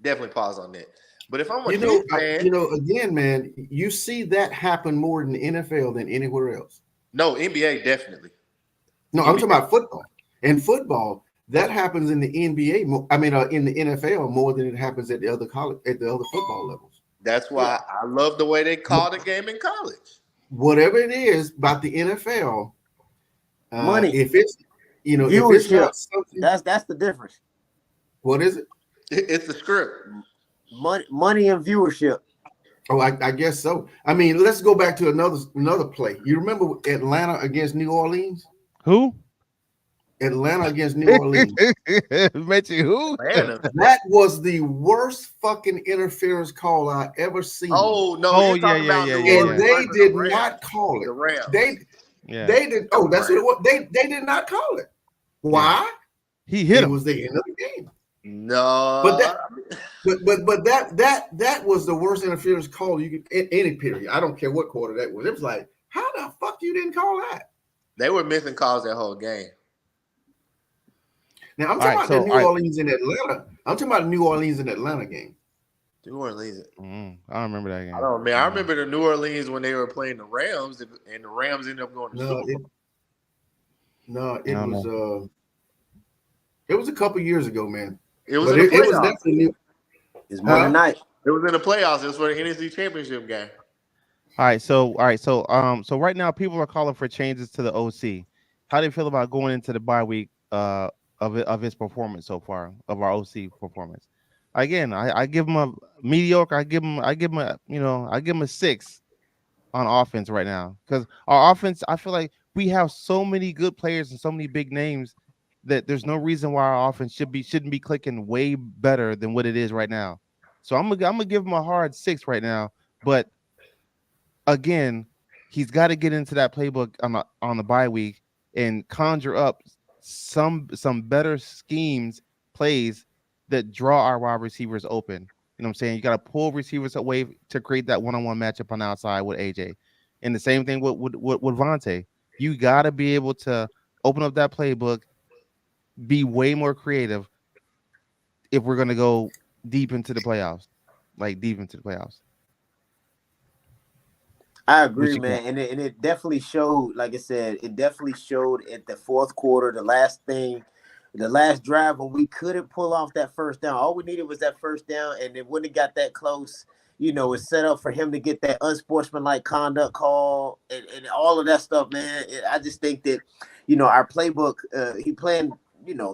definitely pause on that. But if I'm a Chiefs fan – again, man, you see that happen more in the NFL than anywhere else. No, NBA definitely. No, I'm talking about football. In football, That happens in the NBA. I mean, in the NFL more than it happens at the other football levels. That's why I love the way they call the game in college. Whatever it is about the NFL, Money. if it's if it's Viewership. not something, That's the difference. what is it? It's the script. Money and viewership. Oh, I guess so. I mean, let's go back to another play. You remember Atlanta against New Orleans? Who? Atlanta against New Orleans. Mention who? Atlanta. That was the worst fucking interference call I ever seen. Oh no! Oh, you're talking about New And Orleans they versus did the Rams. not call it. The Rams. They did. Oh, that's what it was. They did not call it. Why? He hit him. It was the end of the game. No, but that was the worst interference call you could in any period. I don't care what quarter that was. It was like, how the fuck you didn't call that? They were missing calls that whole game. Now I'm talking about the New Orleans in Atlanta. I'm talking about the New Orleans and Atlanta game. New Orleans. I don't remember that game. I don't remember. I remember the New Orleans when they were playing the Rams, and the Rams ended up going to Super Bowl. It was a couple years ago, man. It was in the playoffs. It was definitely It's Monday night. It was in the playoffs. It was for the NFC Championship game. All right, so right now people are calling for changes to the OC. How do you feel about going into the bye week of his performance so far, of our OC performance? Again, I give him a mediocre. I give him a 6 on offense right now, because our offense, I feel like we have so many good players and so many big names that there's no reason why our offense shouldn't be clicking way better than what it is right now. So I'm gonna give him a hard 6 right now. But again, he's got to get into that playbook on the bye week and conjure up some better schemes, plays that draw our wide receivers open. You know what I'm saying? You got to pull receivers away to create that one-on-one matchup on the outside with AJ. And the same thing with Vontae. You got to be able to open up that playbook, be way more creative if we're going to go deep into the playoffs. I agree, man. And it definitely showed, like I said, it definitely showed at the fourth quarter, the last drive when we couldn't pull off that first down. All we needed was that first down, and it wouldn't have got that close. It's set up for him to get that unsportsmanlike conduct call and all of that stuff, man. I just think that, our playbook, he playing,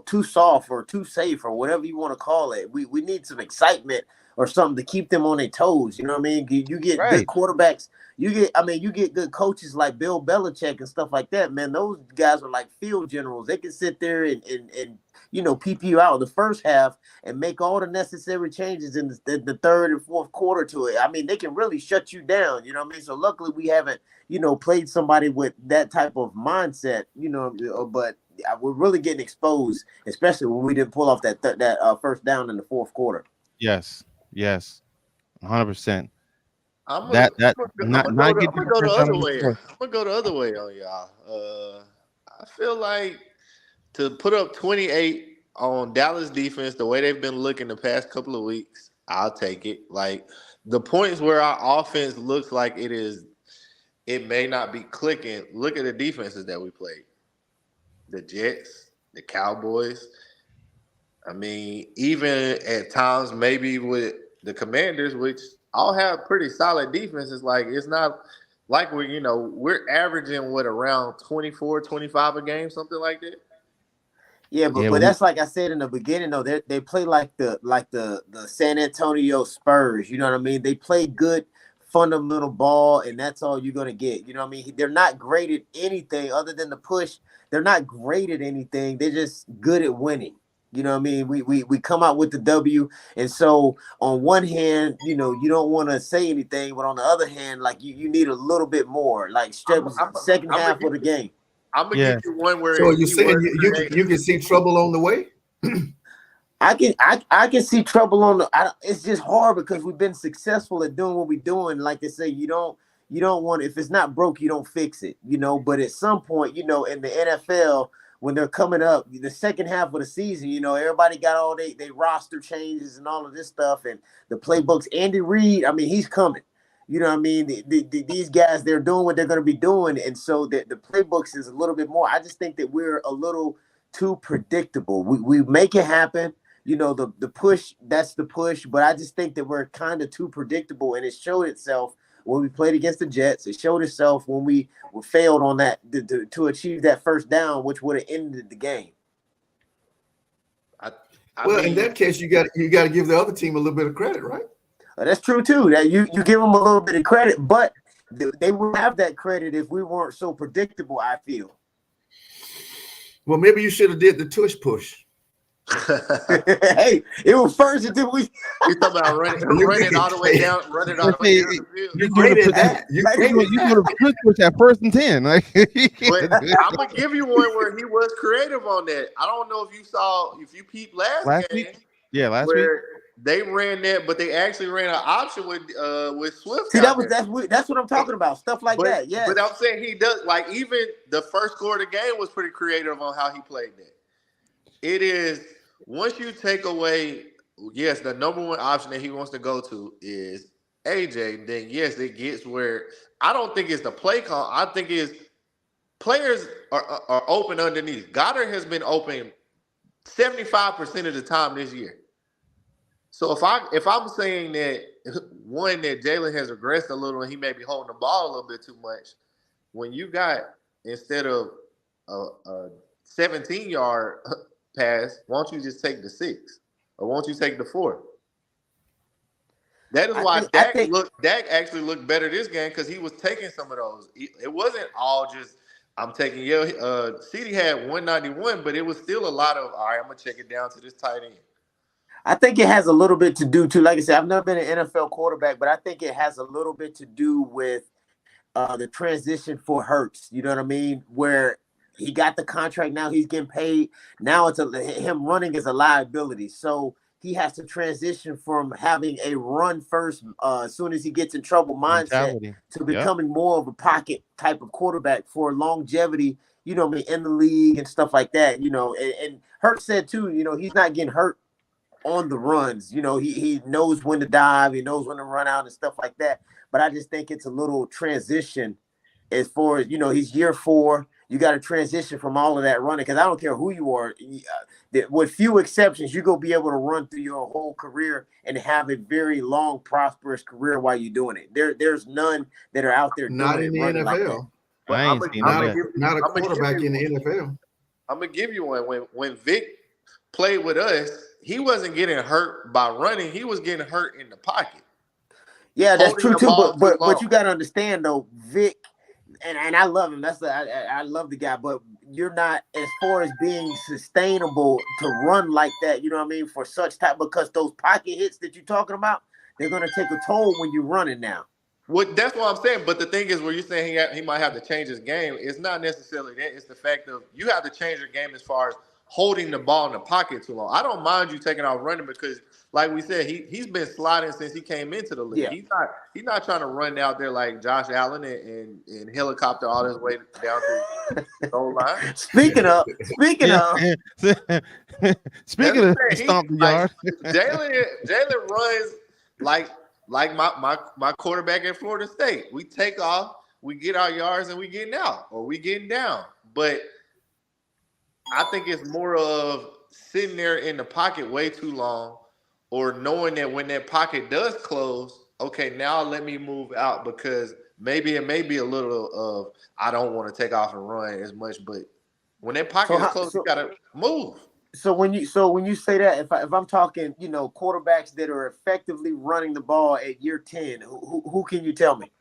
too soft or too safe or whatever you want to call it. We need some excitement or something to keep them on their toes. You know what I mean? You get good quarterbacks. You get good coaches like Bill Belichick and stuff like that, man. Those guys are like field generals. They can sit there and peep you out in the first half and make all the necessary changes in the third and fourth quarter to it. I mean, they can really shut you down. You know what I mean? So luckily we haven't, played somebody with that type of mindset, but we're really getting exposed, especially when we didn't pull off that first down in the fourth quarter. Yes, 100%. I'm gonna go the other way on y'all. I feel like to put up 28 on Dallas defense, the way they've been looking the past couple of weeks, I'll take it. Like the points where our offense looks like it may not be clicking. Look at the defenses that we played. The Jets, the Cowboys. I mean, even at times maybe with the Commanders, which all have pretty solid defenses. Like it's not like we're averaging around 24, 25 a game, something like that. Yeah, but that's like I said in the beginning though. They play like the San Antonio Spurs. You know what I mean? They play good fundamental ball, and that's all you're gonna get. You know what I mean? They're not great at anything other than the push. They're not great at anything. They're just good at winning. You know what I mean? We come out with the W, and so on one hand, you don't want to say anything, but on the other hand, like you need a little bit more, like second half of the game. I'm gonna give you one where. So you're saying you can see trouble on the way? I can see trouble on the. It's just hard because we've been successful at doing what we're doing. Like they say, you don't want, if it's not broke, you don't fix it. But at some point, in the NFL, when they're coming up, the second half of the season, everybody got all they roster changes and all of this stuff, and the playbooks. Andy Reid, I mean, he's coming. You know what I mean? These guys, they're doing what they're going to be doing, and so the playbooks is a little bit more. I just think that we're a little too predictable. We make it happen. You know, the push, that's the push. But I just think that we're kind of too predictable, and it showed itself when we played against the Jets. It showed itself when we failed on that to achieve that first down, which would have ended the game. Well, in that case, you got to give the other team a little bit of credit, right? That's true too. That you give them a little bit of credit, but they would have that credit if we weren't so predictable, I feel. Well, maybe you should have did the tush push. Hey, it was first until we. You talking about running all the way down, running all the way down the field. You created that. You could have push at 1st and 10. Like, but I'm gonna give you one where he was creative on that. I don't know if you peeped last game. Week. Yeah, last week. They ran that, but they actually ran an option with Swift. See, that's what I'm talking about. Stuff like that. Yeah. But I'm saying he does, like, even the first quarter of the game was pretty creative on how he played that. It is, once you take away, yes, the number one option that he wants to go to is AJ, then yes, it gets where I don't think it's the play call. I think it's players are open underneath. Goddard has been open 75% of the time this year. So if I'm saying that one, that Jalen has regressed a little and he may be holding the ball a little bit too much, when you got, instead of a 17-yard pass, why don't you just take the 6 or won't you take the 4? That is why Dak actually looked better this game, because he was taking some of those. It wasn't all just I'm taking CD had 191, but it was still a lot of, all right, I'm gonna check it down to this tight end. I think it has a little bit to do too. Like I said, I've never been an NFL quarterback, but I think it has a little bit to do with the transition for Hurts. You know what I mean? Where he got the contract, now he's getting paid. Now it's him running is a liability. So he has to transition from having a run first, as soon as he gets in trouble mindset, to becoming more of a pocket type of quarterback for longevity, you know, in the league and stuff like that. You know, and Hurts said too, you know, he's not getting hurt on the runs. You know, he knows when to dive, he knows when to run out and stuff like that. But I just think it's a little transition as far as, you know, he's year 4. You got to transition from all of that running, because I don't care who you are. With few exceptions, you're going to be able to run through your whole career and have a very long, prosperous career while you're doing it. There's none that are out there not in the NFL. Not a quarterback in the NFL. I'm going to give you one. When Vic played with us, he wasn't getting hurt by running. He was getting hurt in the pocket. Yeah, that's true too. But you got to understand though, Vic, and I love him. I love the guy. But you're not, as far as being sustainable to run like that. You know what I mean? For such type, because those pocket hits that you're talking about, they're gonna take a toll when you're running now. That's what I'm saying. But the thing is, where you're saying he might have to change his game, it's not necessarily that. It's the fact of you have to change your game as far as holding the ball in the pocket too long. I don't mind you taking off running, because, like we said, he's been sliding since he came into the league. Yeah. He's not trying to run out there like Josh Allen and helicopter all his way down to the goal line. Speaking of stomp the yard. Jalen runs like my quarterback at Florida State. We take off, we get our yards, and we getting out or we getting down. But I think it's more of sitting there in the pocket way too long, or knowing that when that pocket does close, okay, now let me move out, because maybe it may be a little of I don't want to take off and run as much, but when that pocket is closed, you gotta move. So when you say that, if I'm talking, you know, quarterbacks that are effectively running the ball at year 10, who can you tell me?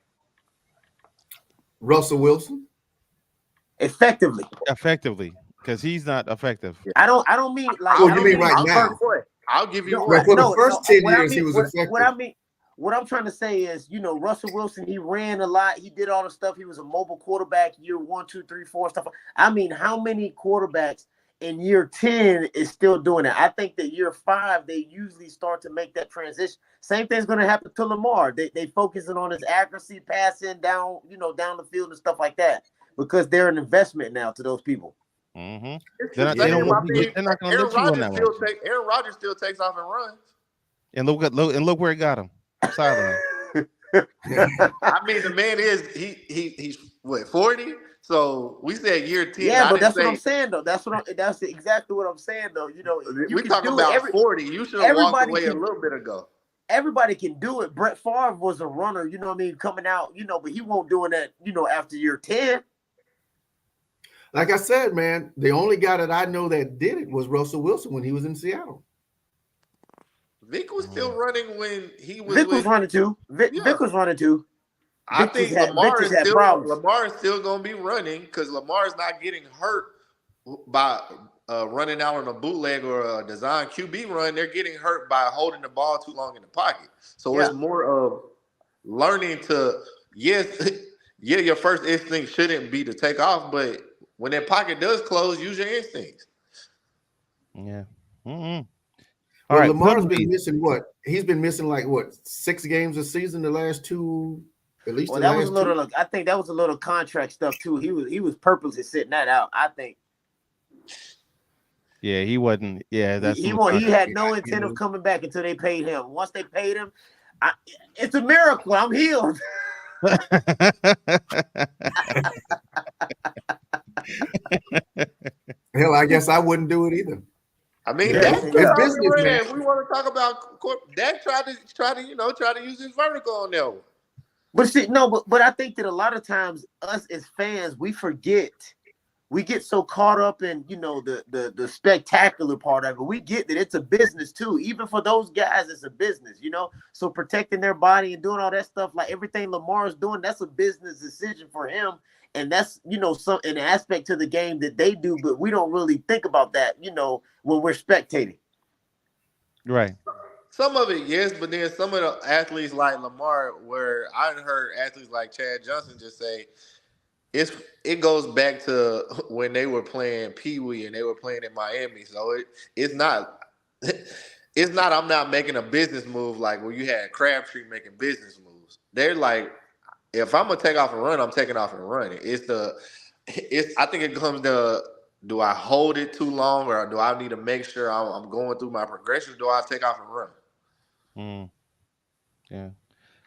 Russell Wilson. Effectively. Because he's not effective. I don't mean like. Oh, you mean right now? I'll give you one. For the first 10 years, he was effective. What I'm trying to say is, you know, Russell Wilson, he ran a lot. He did all the stuff. He was a mobile quarterback year 1, 2, 3, 4 stuff. I mean, how many quarterbacks in year 10 is still doing it? I think that year 5, they usually start to make that transition. Same thing's going to happen to Lamar. They focusing on his accuracy, passing down, you know, down the field and stuff like that, because they're an investment now to those people. Mm-hmm. They're not going to let you on that one. Aaron Rodgers still takes off and runs. And look where it got him. Silently. I mean, the man is he's what, 40? So we said year 10. Yeah, but that's what I'm saying though. That's exactly what I'm saying though. You know, you we can talking do about it. 40. You should have walked away a little bit ago. Everybody can do it. Brett Favre was a runner, you know what I mean, coming out, you know, but he won't doing that, you know, after year 10. Like I said, man, the only guy that I know that did it was Russell Wilson when he was in Seattle. Vic was still running when he was. Vic was running too. Vic was running too. I think Lamar is still going to be running because Lamar is not getting hurt by running out on a bootleg or a design QB run. They're getting hurt by holding the ball too long in the pocket. So it's more of learning to your first instinct shouldn't be to take off, but when that pocket does close, use your instincts. Yeah. Well, Lamar's been missing what? He's been missing like what, 6 games a season the last 2, at least. Well, that was a little. I think that was a little contract stuff too. He was purposely sitting that out, I think. Yeah, he wasn't. Yeah, that's he had no intent of coming back until they paid him. Once they paid him, it's a miracle. I'm healed. Hell, I guess I wouldn't do it either. I mean, Dak we want to talk about. Dak tried to use his vertical on there. But see, no, but I think that a lot of times us as fans, we forget. We get so caught up in, you know, the spectacular part of it. We get that it's a business too. Even for those guys, it's a business, you know. So protecting their body and doing all that stuff, like everything Lamar is doing, that's a business decision for him. And that's, you know, an aspect to the game that they do, but we don't really think about that, you know, when we're spectating. Right. Some of it, yes, but then some of the athletes like Lamar, where I heard athletes like Chad Johnson just say, it goes back to when they were playing Pee Wee and they were playing in Miami. So it's not I'm not making a business move like where you had Crabtree making business moves. They're like, if I'm gonna take off and run, I'm taking off and running. I think it comes to, do I hold it too long or do I need to make sure I'm going through my progression? Do I take off and run? Yeah.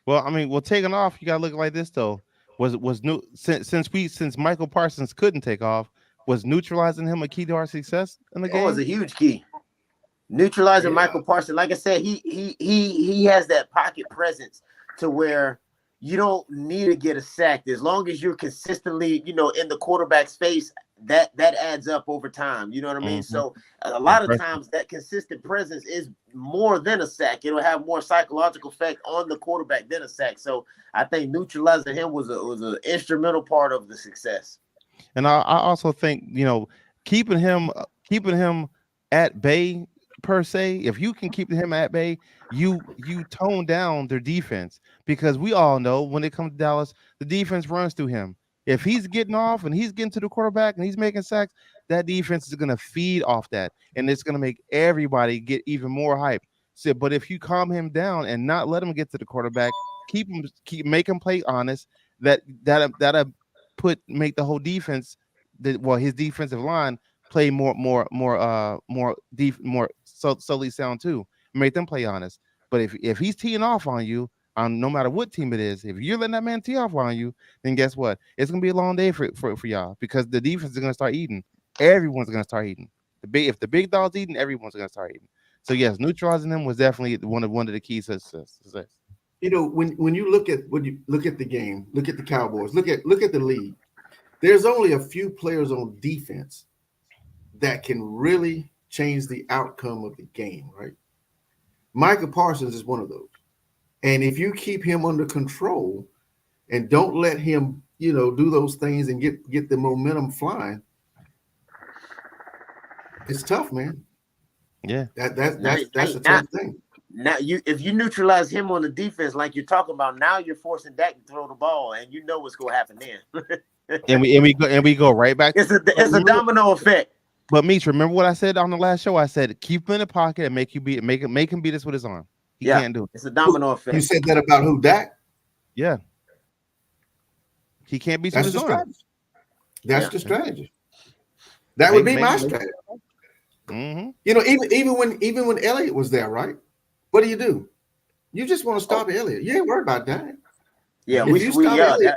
Well, I mean, taking off, you gotta look like this though. Was new since Michael Parsons couldn't take off, was neutralizing him a key to our success in the game? It was a huge key. Neutralizing Michael Parsons. Like I said, he has that pocket presence to where you don't need to get a sack. As long as you're consistently, you know, in the quarterback's face, that adds up over time. You know what I mean? So a lot of times that consistent presence is more than a sack. It'll have more psychological effect on the quarterback than a sack. So I think neutralizing him was an instrumental part of the success. And I also think, you know, keeping him at bay per se, if you can keep him at bay, you tone down their defense, because we all know when it comes to Dallas, the defense runs through him. If he's getting off and he's getting to the quarterback and he's making sacks, that defense is going to feed off that, and it's going to make everybody get even more hype. So, but if you calm him down and not let him get to the quarterback, make him play honest, that'll make the whole defense, his defensive line play more solely sound too. Make them play honest. But if he's teeing off on you, no matter what team it is, if you're letting that man tee off on you, then guess what? It's gonna be a long day for y'all, because the defense is gonna start eating. Everyone's gonna start eating. If the big dog's eating, everyone's gonna start eating. So yes, neutralizing them was definitely one of the keys to success. You know, when you look at the game, look at the Cowboys, look at the league. There's only a few players on defense that can really change the outcome of the game, right? Michael Parsons is one of those. And if you keep him under control and don't let him, you know, do those things and get the momentum flying, it's tough, man. Yeah. That's a tough thing. Now if you neutralize him on the defense like you're talking about, now you're forcing Dak to throw the ball, and you know what's gonna happen then. and we go right back. It's a domino effect. But Meech, remember what I said on the last show? I said keep him in the pocket and make him beat us with his arm. He can't do it. It's a domino effect. You said that about who, Dak? Yeah. He can't beat us with his arm. That's the strategy. That would be my strategy. Mm-hmm. You know, even when Elliott was there, right? What do? You just want to stop Elliott. You ain't worried about that. Yeah, That's it.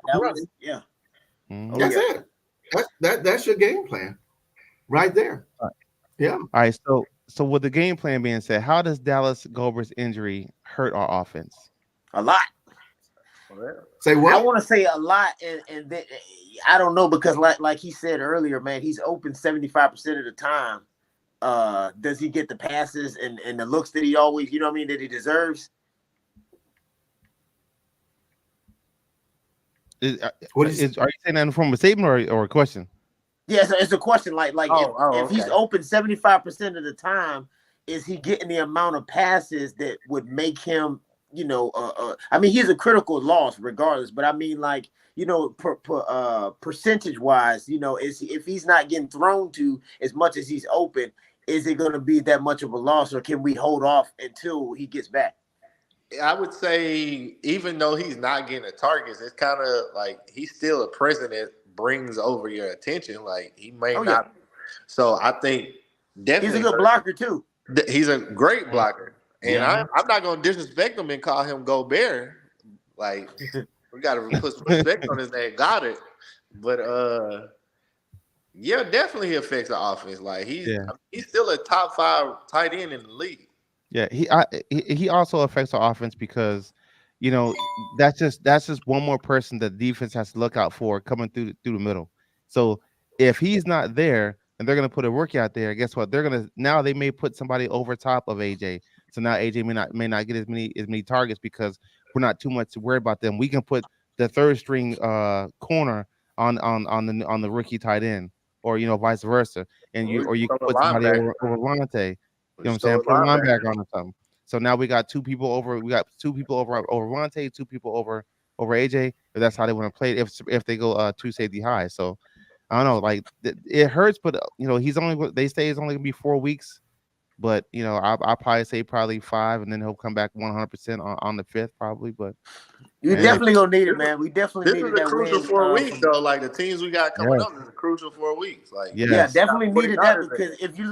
Mm-hmm. That's it. That's your game plan, right there. Yeah. All right. So with the game plan being said, how does Dallas Gobert's injury hurt our offense? A lot. Say what? I want to say a lot, and then, I don't know, because like he said earlier, man, he's open 75% of the time. Does he get the passes and the looks that he always, you know what I mean, that he deserves? Are you saying that in the form of a statement or a question? Yeah, it's a question. Like if he's okay. open 75% of the time, is he getting the amount of passes that would make him, you know, I mean, he's a critical loss regardless, but I mean, like, you know, percentage wise, you know, if he's not getting thrown to as much as he's open, is it going to be that much of a loss, or can we hold off until he gets back? I would say, even though he's not getting the targets, it's kind of like he's still a presence that brings over your attention. Like, he may not. Yeah. So I think definitely he's a good blocker too. He's a great blocker, and I'm not going to disrespect him and call him Gobert. Like, we got to put some respect on his name. Got it, but yeah, definitely he affects the offense. Like, he's still a top 5 tight end in the league. Yeah, he also affects our offense because, you know, that's just one more person that the defense has to look out for coming through the middle. So if he's not there and they're gonna put a rookie out there, guess what? They may put somebody over top of AJ. So now AJ may not get as many targets because we're not too much worried about them. We can put the third string corner on the rookie tight end, or, you know, vice versa, and you can put somebody over Vontae. You know what I'm saying? Put a linebacker on or something. So now we got two people over. We got 2 people over Vontae, 2 people over AJ. If that's how they want to play it, if they go 2 safety high. So I don't know. Like, it hurts, but you know, they say it's only gonna be 4 weeks. But you know, I'll probably say 5, and then he'll come back 100% on the 5th probably. But you definitely gonna need it, man. We definitely need that crucial win, 4 weeks though. Like, the teams we got coming up is a crucial 4 weeks. Like, yeah, definitely needed that, because if you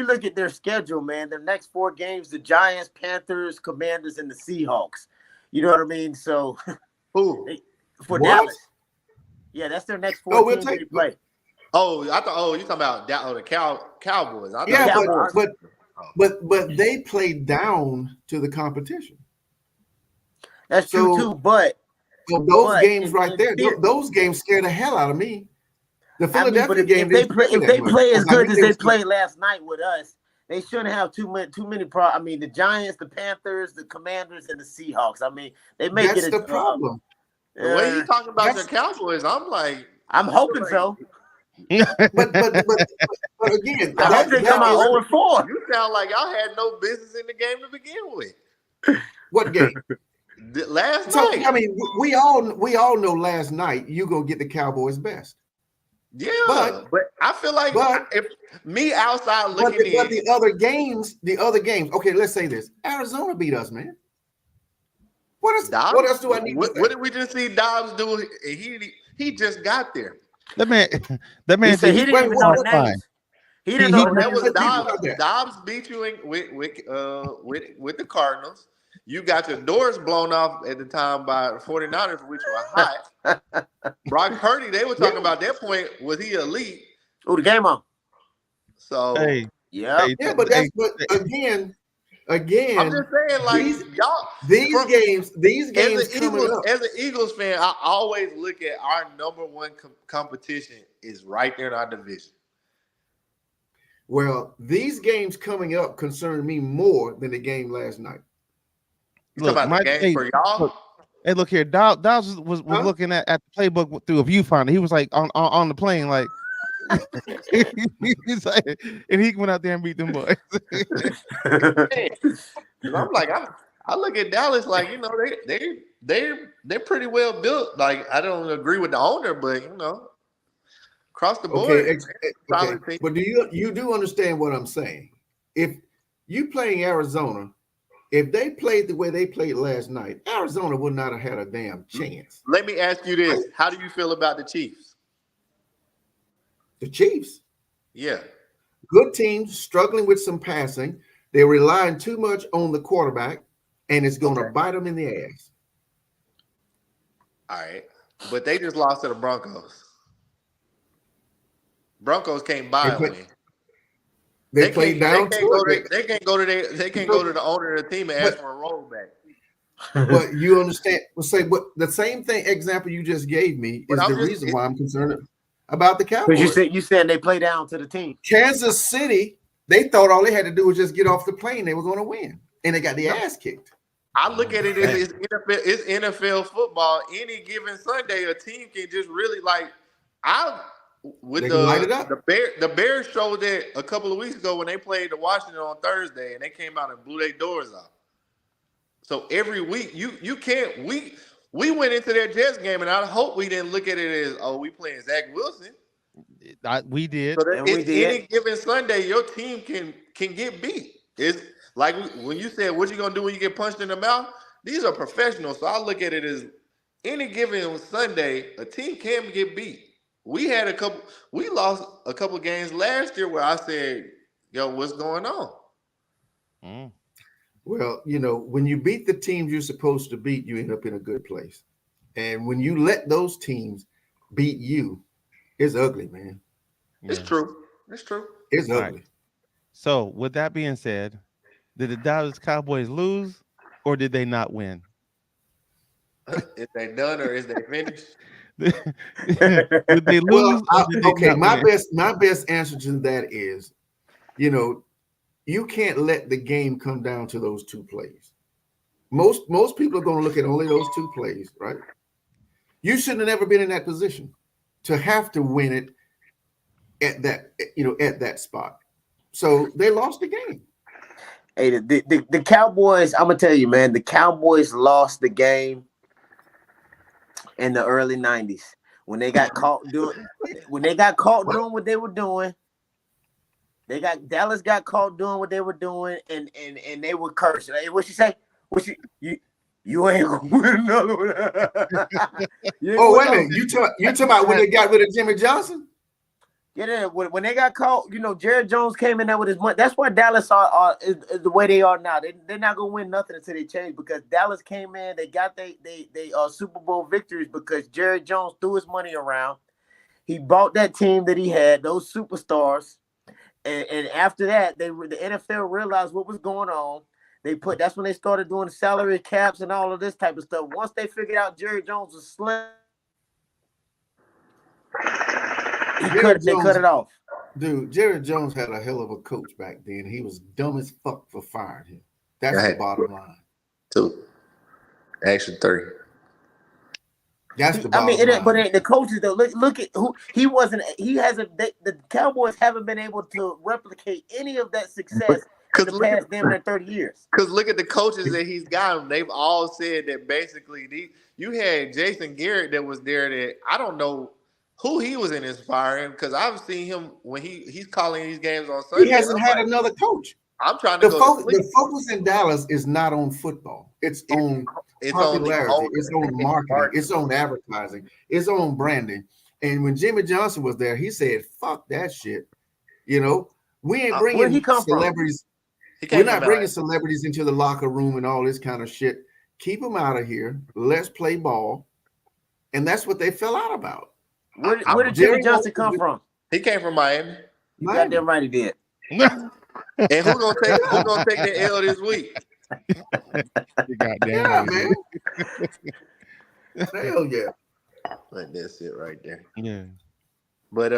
look at their schedule, man, their next 4 games: the Giants, Panthers, Commanders, and the Seahawks. You know what I mean? So for Dallas, yeah, that's their next 4 teams they play. Oh, I thought. You talking about the Cowboys? But they play down to the competition. That's true too. But those games right there, those games scare the hell out of me. The Philadelphia game, if they play as good as they played last night with us, they shouldn't have too many problems. I mean, the Giants, the Panthers, the Commanders, and the Seahawks. I mean, they make it. That's the problem. The way you talking about your Cowboys, I'm hoping so. but again, I hope they come out 0-4. You sound like y'all had no business in the game to begin with. What game? Last night. I mean, we all know last night you gonna get the Cowboys' best. Yeah, but I feel like if me outside looking in, but the other games. Okay, let's say this: Arizona beat us, man. What else do I need? What did we just see Dobbs do? He just got there. That man said he didn't even know the names. He didn't know that was Dobbs. Dobbs beat you with the Cardinals. You got your doors blown off at the time by the 49ers, which were hot. Brock Purdy, they were talking about that point. Was he elite? Oh, the game on. So but again, I'm just saying, like, these games as an Eagles fan, I always look at our number one competition is right there in our division. Well, these games coming up concern me more than the game last night. Look, about the game for y'all. Look here. Dobbs was looking at the playbook through a viewfinder. He was like on the plane, like he's like, and he went out there and beat them boys. I'm like, I look at Dallas like, you know, they're pretty well built. Like, I don't agree with the owner, but you know, across the board. Okay. But you do understand what I'm saying? If you playing Arizona, if they played the way they played last night, Arizona would not have had a damn chance. Let me ask you this: how do you feel about the Chiefs? The Chiefs, yeah, good team, struggling with some passing. They're relying too much on the quarterback, and it's going to bite them in the ass. All right, but they just lost to the Broncos. Broncos can't buy a win. They played down to it. They can't go to the owner of the team and ask for a rollback. But you understand? But the same thing example you just gave me is the reason why I'm concerned about the Cowboys. Because you said they play down to the team. Kansas City, they thought all they had to do was just get off the plane. They were going to win, and they got the ass kicked. I look at it as it's NFL football. Any given Sunday, a team can just really the Bears showed that a couple of weeks ago when they played the Washington on Thursday and they came out and blew their doors out. So every week you can't we went into that Jets game and I hope we didn't look at it as we playing Zach Wilson. We did. So any given Sunday your team can get beat. It's like when you said what you gonna do when you get punched in the mouth. These are professionals, so I look at it as any given Sunday a team can get beat. We lost a couple games last year where I said, yo, what's going on? Well, when you beat the teams you're supposed to beat, you end up in a good place. And when you let those teams beat you, it's ugly, man. It's true. It's true. It's ugly. Right. So with that being said, did the Dallas Cowboys lose or did they not win? Is they done or is they finished? Did they lose? My best answer to that is, you can't let the game come down to those two plays. Most people are going to look at only those two plays, right? You shouldn't have never been in that position to have to win it at that spot. So they lost the game. Hey, the Cowboys, I'm gonna tell you, man, the Cowboys lost the game in the early 90s when they got caught doing what they were doing. Dallas got caught doing what they were doing, and they were cursing. Hey, what she say? You ain't gonna win another one. Wait a minute. You talking about when they got rid of Jimmy Johnson? Yeah, when they got caught, Jerry Jones came in there with his money. That's why Dallas is the way they are now. They're not gonna win nothing until they change, because Dallas came in. They got they Super Bowl victories because Jerry Jones threw his money around. He bought that team that he had, those superstars, and after that, the NFL realized what was going on. That's when they started doing the salary caps and all of this type of stuff. Once they figured out Jerry Jones was slim, they cut it off. Dude, Jerry Jones had a hell of a coach back then. He was dumb as fuck for firing him. That's the bottom line. 2, actually 3. That's the bottom line. But the coaches though, look at who he wasn't. He hasn't. The Cowboys haven't been able to replicate any of that success in the past damn 30 years. Because look at the coaches that he's got. They've all said that basically you had Jason Garrett that was there that I don't know who he was inspiring, because I've seen him when he's calling these games on Sunday. He hasn't had another coach. I'm trying to the focus in Dallas is not on football. It's on popularity. It's on marketing. It's on advertising. It's on branding. And when Jimmy Johnson was there, he said, "Fuck that shit." We ain't bringing celebrities. We're not bringing celebrities into the locker room and all this kind of shit. Keep them out of here. Let's play ball. And that's what they fell out about. Where did Jimmy Johnson come from? He came from Miami. You goddamn right he did. And who gonna take the L this week? Yeah, man. Hell yeah. Like that's it right there. Yeah. But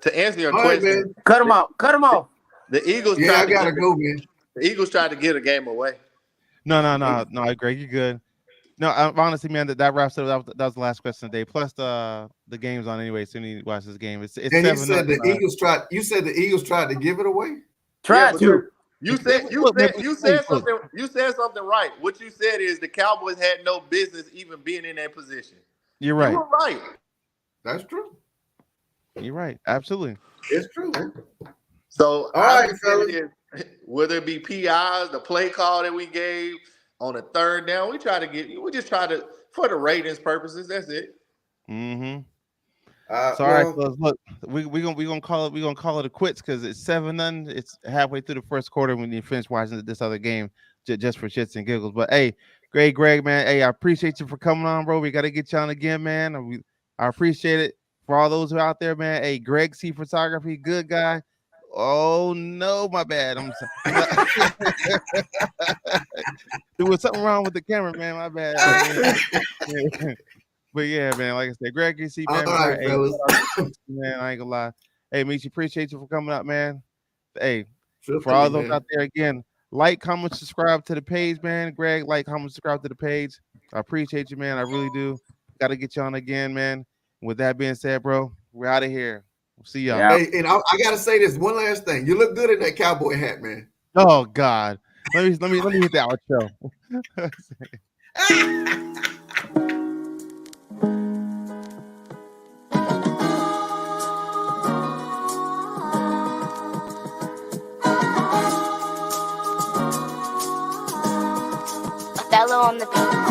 to answer your question, man. Cut him off. The Eagles. Yeah, I gotta go, man. The Eagles tried to get a game away. No, Greg, you're good. No, honestly, man, that wraps it up. That was the last question today. Plus the game's on anyway, so you need to watch this game. It's and 7-0. You said the Eagles tried to give it away? Tried to. You said something right. What you said is the Cowboys had no business even being in that position. You're right. You were right. That's true. You're right. Absolutely. It's true. So all right, fellas. Whether it be PIs, the play call that we gave on a third down, we just try to for the ratings purposes. That's it. Mm-hmm. So all right, fellas, look, we gonna call it a quits because it's 7-0. It's halfway through the first quarter when you finish watching this other game just for shits and giggles. But hey, Greg, man, hey, I appreciate you for coming on, bro. We got to get you on again, man. I appreciate it. For all those who are out there, man, hey, Greg C Photography, good guy. Oh no, my bad. I'm sorry. There was something wrong with the camera, man. My bad. But yeah, man, like I said, Greg C, man. All right, Hey, fellas. man, I ain't gonna lie. Hey, Michi, appreciate you for coming up, man. Hey, Sure for all thing, those man. out there, again, like, comment, subscribe to the page, man. Greg, like, comment, subscribe to the page. I appreciate you, man. I really do. Got to get you on again, man. With that being said, bro, we're out of here. We'll see y'all. Yeah. Hey, and I gotta say this one last thing. You look good in that cowboy hat, man. Oh God, let me hit the outro. Othello on the beat.